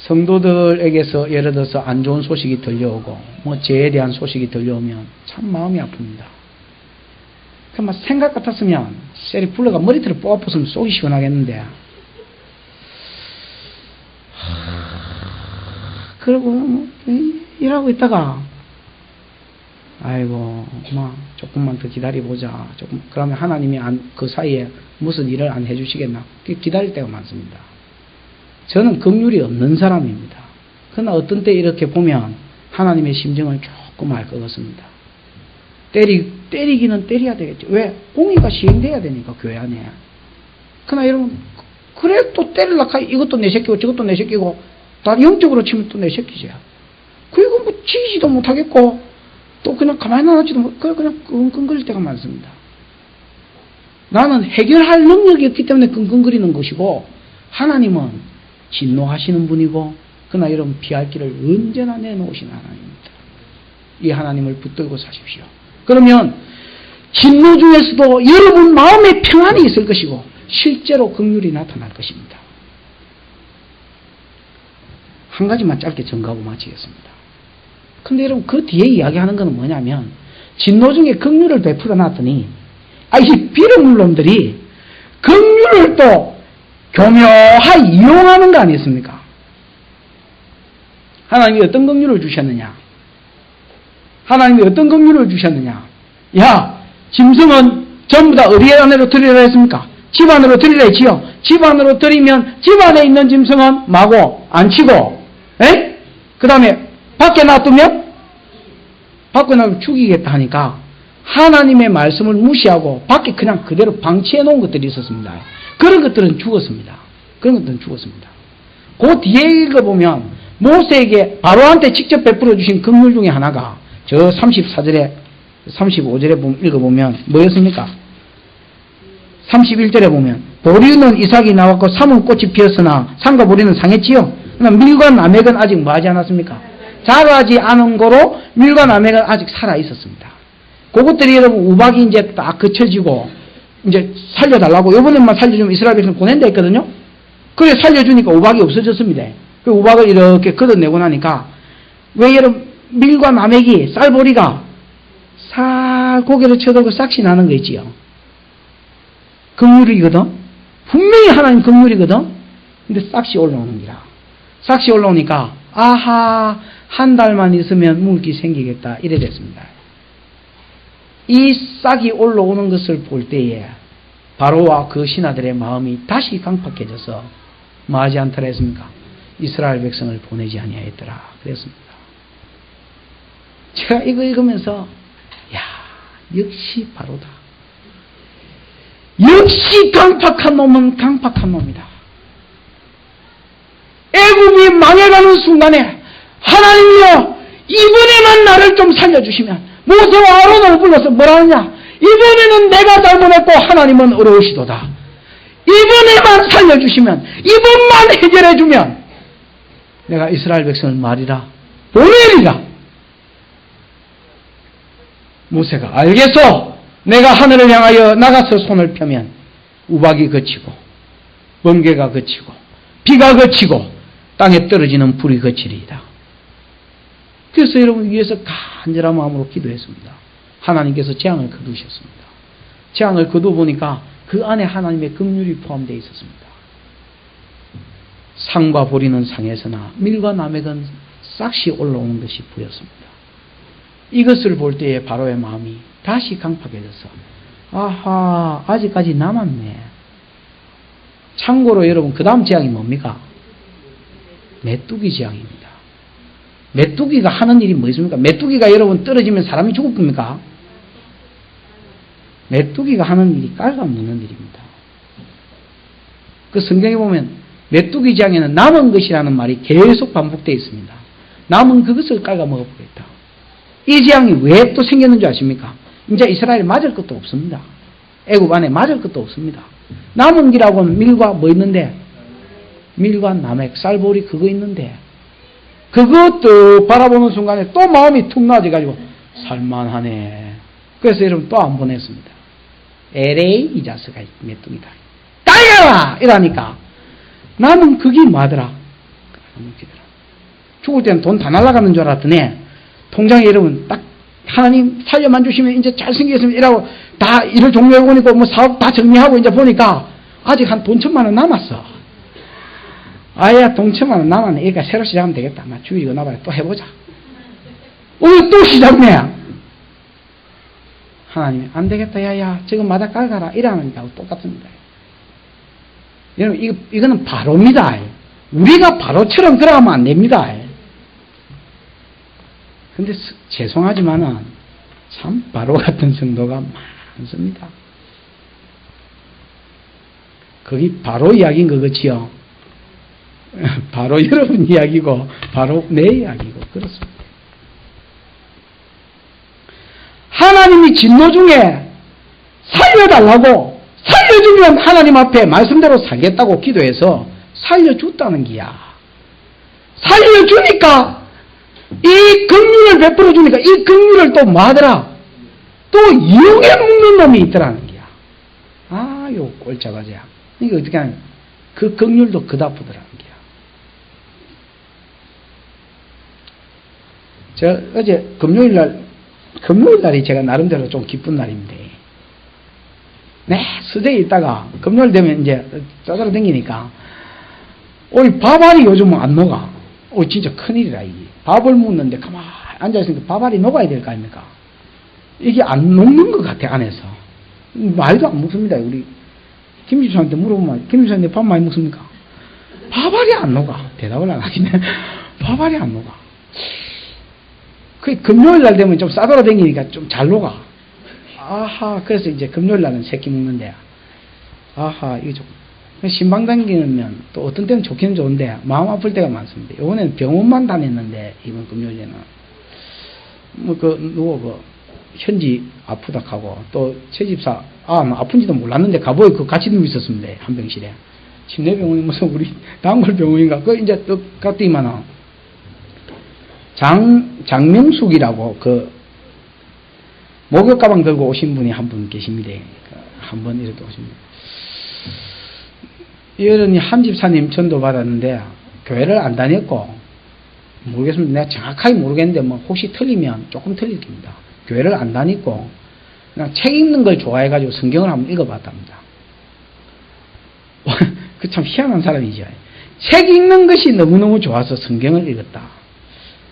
성도들에게서 예를 들어서 안 좋은 소식이 들려오고 뭐 죄에 대한 소식이 들려오면 참 마음이 아픕니다. 그만 생각 같았으면 셀이 불러가 머리털을 뽑아부수면 속이 시원하겠는데 그러고 일하고 있다가 아이고 조금만 더 기다려보자. 그러면 하나님이 그 사이에 무슨 일을 안 해주시겠나 기다릴 때가 많습니다. 저는 긍휼이 없는 사람입니다. 그러나 어떤 때 이렇게 보면 하나님의 심정을 조금 알 것 같습니다. 때리기는 때려야 되겠죠. 왜? 공의가 시행돼야 되니까 교회 안에. 그러나 여러분 그래 또 때리려고 이것도 내 새끼고 저것도 내 새끼고 다 영적으로 치면 또 내 새끼지. 그리고 뭐 지지도 못하겠고 또 그냥 가만히 놔두지도 못하고 그냥 끙끙거릴 때가 많습니다. 나는 해결할 능력이 없기 때문에 끙끙거리는 것이고 하나님은 진노하시는 분이고 그러나 여러분 피할 길을 언제나 내놓으신 하나님입니다. 이 하나님을 붙들고 사십시오. 그러면 진노 중에서도 여러분 마음에 평안이 있을 것이고 실제로 긍휼이 나타날 것입니다. 한 가지만 짧게 전가하고 마치겠습니다. 근데 여러분 그 뒤에 이야기하는 것은 뭐냐면 진노 중에 긍휼을 베풀어 놨더니 이 비름물놈들이 긍휼을 또 교묘하게 이용하는 거 아니겠습니까? 하나님이 어떤 긍휼을 주셨느냐? 하나님이 어떤 긍휼을 주셨느냐? 야, 짐승은 전부 다 어디 안으로 들이라 했습니까? 집 안으로 들이라 했지요. 집 안으로 들이면 집 안에 있는 짐승은 마고 안 치고, 그 다음에 밖에 놔두면 죽이겠다 하니까 하나님의 말씀을 무시하고 밖에 그냥 그대로 방치해 놓은 것들이 있었습니다. 그런 것들은 죽었습니다. 그 뒤에 읽어보면 모세에게 바로한테 직접 베풀어 주신 긍휼 중에 하나가 저 34절에 35절에 읽어보면 뭐였습니까? 31절에 보면 보리는 이삭이 나왔고 삼은 꽃이 피었으나 삼과 보리는 상했지요. 그러나 밀과 나맥은 아직 뭐하지 않았습니까? 자라지 않은 거로 밀과 나맥은 아직 살아 있었습니다. 그것들이 여러분 우박이 이제 딱 그쳐지고 이제 살려달라고 이번에만 살려주면 이스라엘 백성 보낸다 했거든요. 그래 살려주니까 우박이 없어졌습니다. 그 우박을 이렇게 걷어내고 나니까 왜 여러분 밀과 나맥이 쌀보리가 살 고개를 쳐들고 싹시 나는 거 있지요. 긍휼이거든. 분명히 하나님 긍휼이거든. 근데 싹시 올라오는 기라. 싹시 올라오니까 아하 한 달만 있으면 물기 생기겠다 이래 됐습니다. 이 싹이 올라오는 것을 볼 때에 바로와 그 신하들의 마음이 다시 강팍해져서 뭐하지 않더라 했습니까? 이스라엘 백성을 보내지 아니하였더라 그랬습니다. 제가 이거 읽으면서 야 역시 바로다. 역시 강팍한 놈은 강팍한 놈이다. 애굽이 망해가는 순간에 하나님이여 이번에만 나를 좀 살려주시면 모세와 아론을 불러서 뭐라 하냐? 이번에는 내가 잘못했고 하나님은 어려우시도다. 이번에만 살려주시면 이번만 해결해주면 내가 이스라엘 백성을 말이라 보내리라. 모세가 알겠어. 내가 하늘을 향하여 나가서 손을 펴면 우박이 그치고 번개가 그치고 비가 그치고 땅에 떨어지는 불이 그치리이다. 그래서 여러분 위에서 간절한 마음으로 기도했습니다. 하나님께서 재앙을 거두셨습니다. 재앙을 거두보니까 그 안에 하나님의 긍휼이 포함되어 있었습니다. 상과 보리는 상에서나 밀과 나맥은 싹시 올라오는 것이 보였습니다. 이것을 볼 때에 바로의 마음이 다시 강팍해져서 아하 아직까지 남았네. 참고로 여러분 그 다음 재앙이 뭡니까? 메뚜기 재앙입니다. 메뚜기가 하는 일이 뭐 있습니까? 메뚜기가 여러분 떨어지면 사람이 죽을 겁니까? 메뚜기가 하는 일이 깔아먹는 일입니다. 그 성경에 보면 메뚜기 지향에는 남은 것이라는 말이 계속 반복되어 있습니다. 남은 그것을 깔아 먹어보겠다. 이 지향이 왜 또 생겼는 줄 아십니까? 이제 이스라엘이 맞을 것도 없습니다. 애굽 안에 맞을 것도 없습니다. 남은 길하고는 밀과 뭐 있는데? 밀과 나맥, 쌀보리 그거 있는데 그것도 바라보는 순간에 또 마음이 툭 나아져가지고 살만하네. 그래서 여러분 또 안 보냈습니다. LA 이 자식아 메뚜기다. 따이가라! 이러니까 나는 그게 뭐하더라? 죽을 때는 돈 다 날아가는 줄 알았더니 통장에 여러분 딱 하나님 살려만 주시면 이제 잘생겼으면 이라고 다 일을 종료해보니까 뭐 사업 다 정리하고 이제 보니까 아직 한 돈 1,000만 원 남았어. 아야 돈 1,000만 원 남았네. 그러니까 새로 시작하면 되겠다. 나 주일이고 나봐야 또 해보자. 오늘 또 시작네. 하나님이 안 되겠다. 야야 지금 마다 깔가라. 이러는 거하고 똑같습니다. 여러분 이거는 바로입니다. 우리가 바로처럼 그러면 안 됩니다. 근데 죄송하지만은 참 바로 같은 성도가 많습니다. 거기 바로 이야기인 거겠지요. 바로 여러분 이야기고 바로 내 이야기고 그렇습니다. 하나님이 진노 중에 살려달라고 살려주면 하나님 앞에 말씀대로 살겠다고 기도해서 살려줬다는 기야. 살려주니까 이 긍휼을 베풀어 주니까 이 긍휼을 또 뭐하더라? 또 이용해 먹는 놈이 있더라는 기야. 아, 요 꼴짜가지야. 이게 어떻게 하냐? 그 긍휼도 그다프더라는 기야. 제가 어제 금요일날이 제가 나름대로 좀 기쁜 날인데, 네, 서재에 있다가 금요일 되면 이제 짜다로 댕기니까, 이 밥알이 요즘은 안 녹아. 진짜 큰일이라, 이게. 밥을 먹는데 가만히 앉아있으니까 밥알이 녹아야 될 거 아닙니까? 이게 안 녹는 것 같아, 안에서. 말도 안 먹습니다, 우리. 김집사한테 물어보면, 김집사님 밥 많이 먹습니까? 밥알이 안 녹아. 대답을 안 하긴 해. 밥알이 안 녹아. 그 금요일 날 되면 좀 싸돌아 다니니까 좀 잘 녹아. 아하, 그래서 이제 금요일 날은 새끼 먹는데, 아하, 이게 좀. 신방 다니면 또 어떤 때는 좋기는 좋은데 마음 아플 때가 많습니다. 이번에는 병원만 다녔는데 이번 금요일에는 현지 아프다 하고 또 최집사 아픈지도 몰랐는데 가보에 그 같이 누워 있었습니다. 한 병실에 침례병원이 무슨 우리 단골병원인가 그 이제 또 갔더니만은 장명숙이라고 그 목욕 가방 들고 오신 분이 한 분 계십니다. 한 번 이렇게 오십니다. 이 어른이 한 집사님 전도 받았는데 교회를 안 다녔고 모르겠습니다. 내가 정확하게 모르겠는데 뭐 혹시 틀리면 조금 틀릴 겁니다. 교회를 안 다녔고 그냥 책 읽는 걸 좋아해가지고 성경을 한번 읽어봤답니다. 그 참 희한한 사람이죠. 책 읽는 것이 너무너무 좋아서 성경을 읽었다.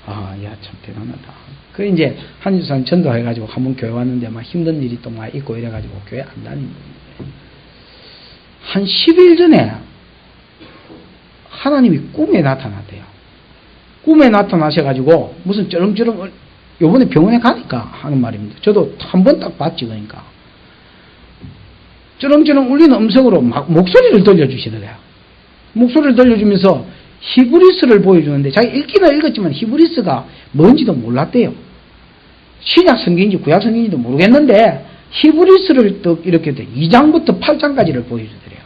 아, 야, 참 대단하다. 그 이제 한 집사님 전도해가지고 한번 교회 왔는데 막 힘든 일이 또 막 있고 이래가지고 교회 안 다닌 거예요. 한 10일 전에 하나님이 꿈에 나타났대요. 꿈에 나타나셔가지고 무슨 쩌렁쩌렁 요번에 병원에 가니까 하는 말입니다. 저도 한 번 딱 봤지 그러니까. 쩌렁쩌렁 울리는 음성으로 막 목소리를 들려주시더래요. 목소리를 들려주면서 히브리스를 보여주는데 자기 읽기는 읽었지만 히브리스가 뭔지도 몰랐대요. 신약 성경인지 구약 성경인지도 모르겠는데 히브리스를 또 이렇게 2장부터 8장까지를 보여주더래요.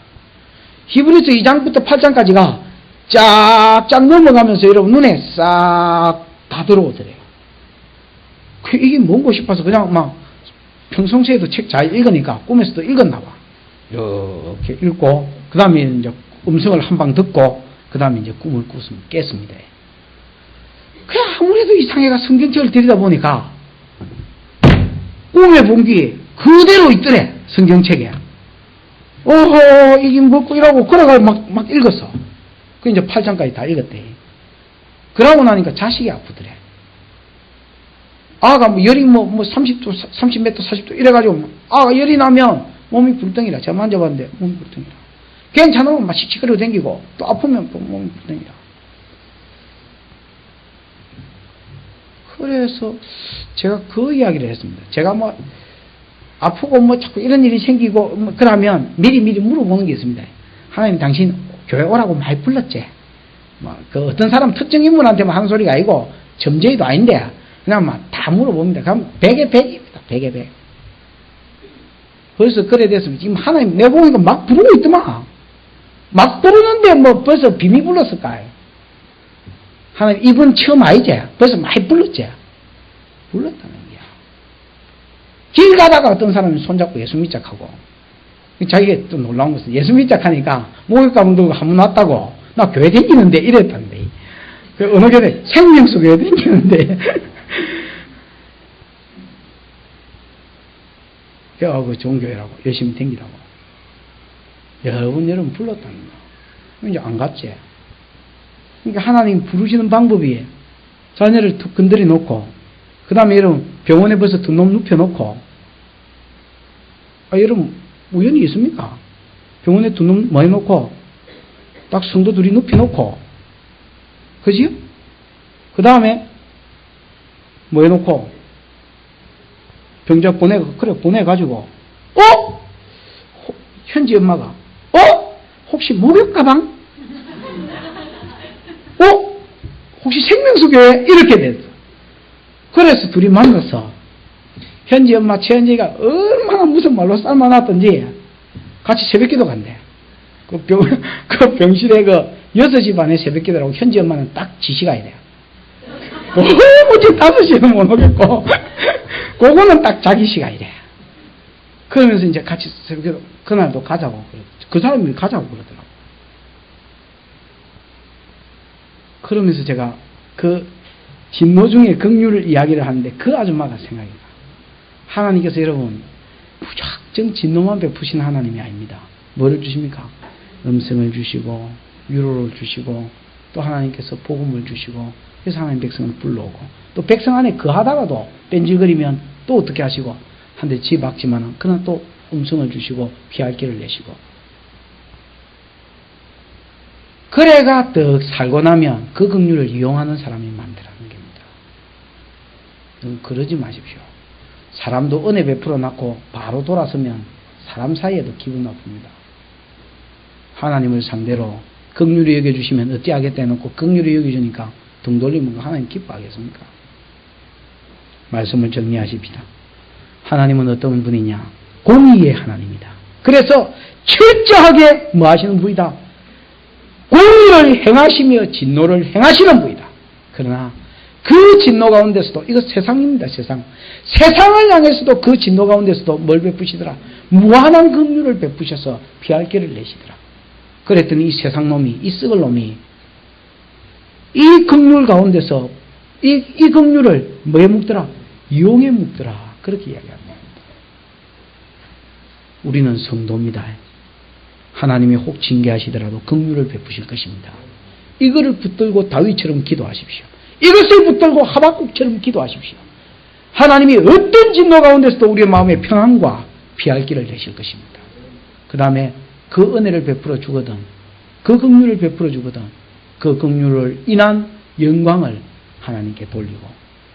히브리스 2장부터 8장까지가 쫙쫙 넘어가면서 여러분 눈에 싹 다 들어오더래요. 이게 뭔고 싶어서 그냥 막 평상시에도 책 잘 읽으니까 꿈에서도 읽었나 봐. 이렇게 읽고 그 다음에 이제 음성을 한 방 듣고 그 다음에 이제 꿈을 깼습니다. 그냥 아무래도 이상해가 성경책을 들이다 보니까 꿈에 본 게 그대로 있더래, 성경책에. 어허, 이게 뭐고 이러고, 그래가 막 읽었어. 그 이제 8장까지 다 읽었대. 그러고 나니까 자식이 아프더래. 아가 뭐 열이 뭐 30도, 30m, 40도 이래가지고, 아가 열이 나면 몸이 불덩이라. 제가 만져봤는데 몸이 불덩이라. 괜찮으면 막 씩씩거리고 댕기고, 또 아프면 또 몸이 불덩이라. 그래서 제가 그 이야기를 했습니다. 제가 뭐 아프고 뭐 자꾸 이런 일이 생기고 뭐 그러면 미리 물어보는 게 있습니다. 하나님 당신 교회 오라고 많이 불렀지. 그 어떤 사람 특정 인물한테만 하는 소리가 아니고 점쟁이도 아닌데 그냥 막 다 물어봅니다. 그럼 100에 100입니다. 100에 100. 벌써 그래 됐으면 지금 하나님 내 보니까 막 부르고 있더만. 막 부르는데 뭐 벌써 빔이 불렀을까? 하나님 이번 처음 아니지? 벌써 많이 불렀지? 불렀다는 거야. 길 가다가 어떤 사람이 손잡고 예수 믿자 하고 자기가 또 놀라운 것은 예수 믿자 하니까 목욕 가문도 한번 왔다고 나 교회 다니는데 이랬다는데 그 어느 교회 생명수 교회 다니는데 그 좋은 교회라고 열심히 다니라고 여러분 불렀다는 거 이제 안 갔지. 그러니까 하나님 부르시는 방법이 자녀를 툭 건드려 놓고 그 다음에 여러분 병원에 벌써 두 놈 눕혀 놓고 여러분 우연히 있습니까? 병원에 두 놈 뭐 해놓고 딱 성도 둘이 눕혀 놓고 그지요? 그 다음에 뭐 해놓고 병자 보내가지고 현지 엄마가 혹시 목욕 가방? 혹시 생명수 교회? 이렇게 됐어. 그래서 둘이 만났어. 현지 엄마 최현지가 얼마나 무슨 말로 삶아놨던지 같이 새벽기도 간대. 그 병실에 6시 반에 새벽기도라고 현지 엄마는 딱 지시가 해야 돼요. 어제 5시에는 못 오겠고 그거는 딱 자기 시간이래. 그러면서 이제 같이 새벽기도 그날도 가자고 그 사람이 가자고 그러더라고. 그러면서 제가 그 진노 중에 긍휼을 이야기를 하는데 그 아줌마가 생각이 나. 하나님께서 여러분 무작정 진노만 베푸신 하나님이 아닙니다. 뭐를 주십니까? 음성을 주시고 위로를 주시고 또 하나님께서 복음을 주시고 그래서 하나님 백성을 불러오고 또 백성 안에 거하다가도 뺀질거리면 또 어떻게 하시고 한 대 집박지만은 그러나 또 음성을 주시고 피할 길을 내시고 그래가 떡 살고 나면 그 긍휼을 이용하는 사람이 많더라는 겁니다. 그러지 마십시오. 사람도 은혜 베풀어 놨고 바로 돌아서면 사람 사이에도 기분 나쁩니다. 하나님을 상대로 긍휼히 여겨주시면 어찌 하겠다 해놓고 긍휼히 여겨주니까 등 돌리면 하나님 기뻐하겠습니까? 말씀을 정리하십시다. 하나님은 어떤 분이냐? 공의의 하나님이다. 그래서 철저하게 뭐 하시는 분이다? 공의를 행하시며 진노를 행하시는 분이다. 그러나 그 진노 가운데서도 이거 세상입니다. 세상을 향해서도 그 진노 가운데서도 뭘 베푸시더라? 무한한 긍휼을 베푸셔서 피할 길을 내시더라. 그랬더니 이 세상 놈이 이 썩을 놈이 이 긍휼 가운데서 이 긍휼을 뭐에 묵더라? 이용에 묵더라. 그렇게 이야기합니다. 우리는 성도입니다. 하나님이 혹 징계하시더라도 긍휼을 베푸실 것입니다. 이거를 붙들고 다윗처럼 기도하십시오. 이것을 붙들고 하박국처럼 기도하십시오. 하나님이 어떤 진노 가운데서도 우리의 마음에 평안과 피할 길을 내실 것입니다. 그 다음에 그 은혜를 베풀어 주거든 그 긍휼을 베풀어 주거든 그 긍휼을 인한 영광을 하나님께 돌리고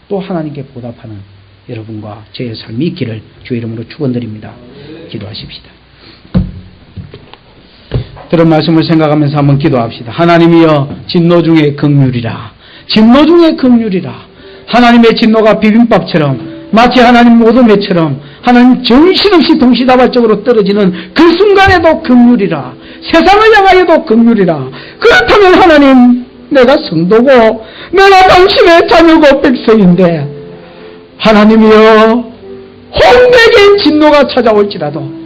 또 하나님께 보답하는 여러분과 저의 삶이 있기를 주의 이름으로 축원드립니다. 기도하십시다. 들은 말씀을 생각하면서 한번 기도합시다. 하나님이여 진노 중에 긍휼이라. 진노 중에 긍휼이라. 하나님의 진노가 비빔밥처럼 마치 하나님 모둠에처럼 하나님 정신없이 동시다발적으로 떨어지는 그 순간에도 긍휼이라. 세상을 향하여도 긍휼이라. 그렇다면 하나님 내가 성도고 내가 당신의 자녀고 백성인데 하나님이여 혹 내게 진노가 찾아올지라도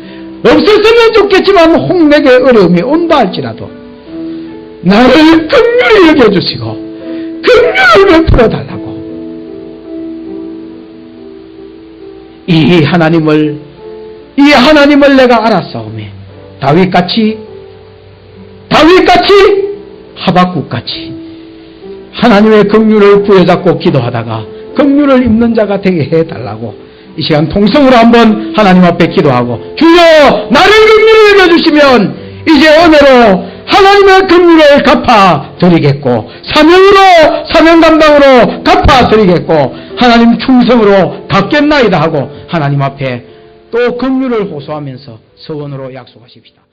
없었으면 좋겠지만 혹 내게 어려움이 온다 할지라도 나를 긍휼히 여겨주시고 긍휼을 베풀어 달라고 이 하나님을 내가 알았사오매 다윗같이 하박국같이 하나님의 긍휼을 부여잡고 기도하다가 긍휼을 입는 자가 되게 해달라고 이 시간 통성으로 한번 하나님 앞에 기도하고 주여 나를 긍휼히 여겨주시면 이제 은혜로 하나님의 긍휼을 갚아 드리겠고 사명 감당으로 갚아 드리겠고 하나님 충성으로 갚겠나이다 하고 하나님 앞에 또 긍휼을 호소하면서 서원으로 약속하십시다.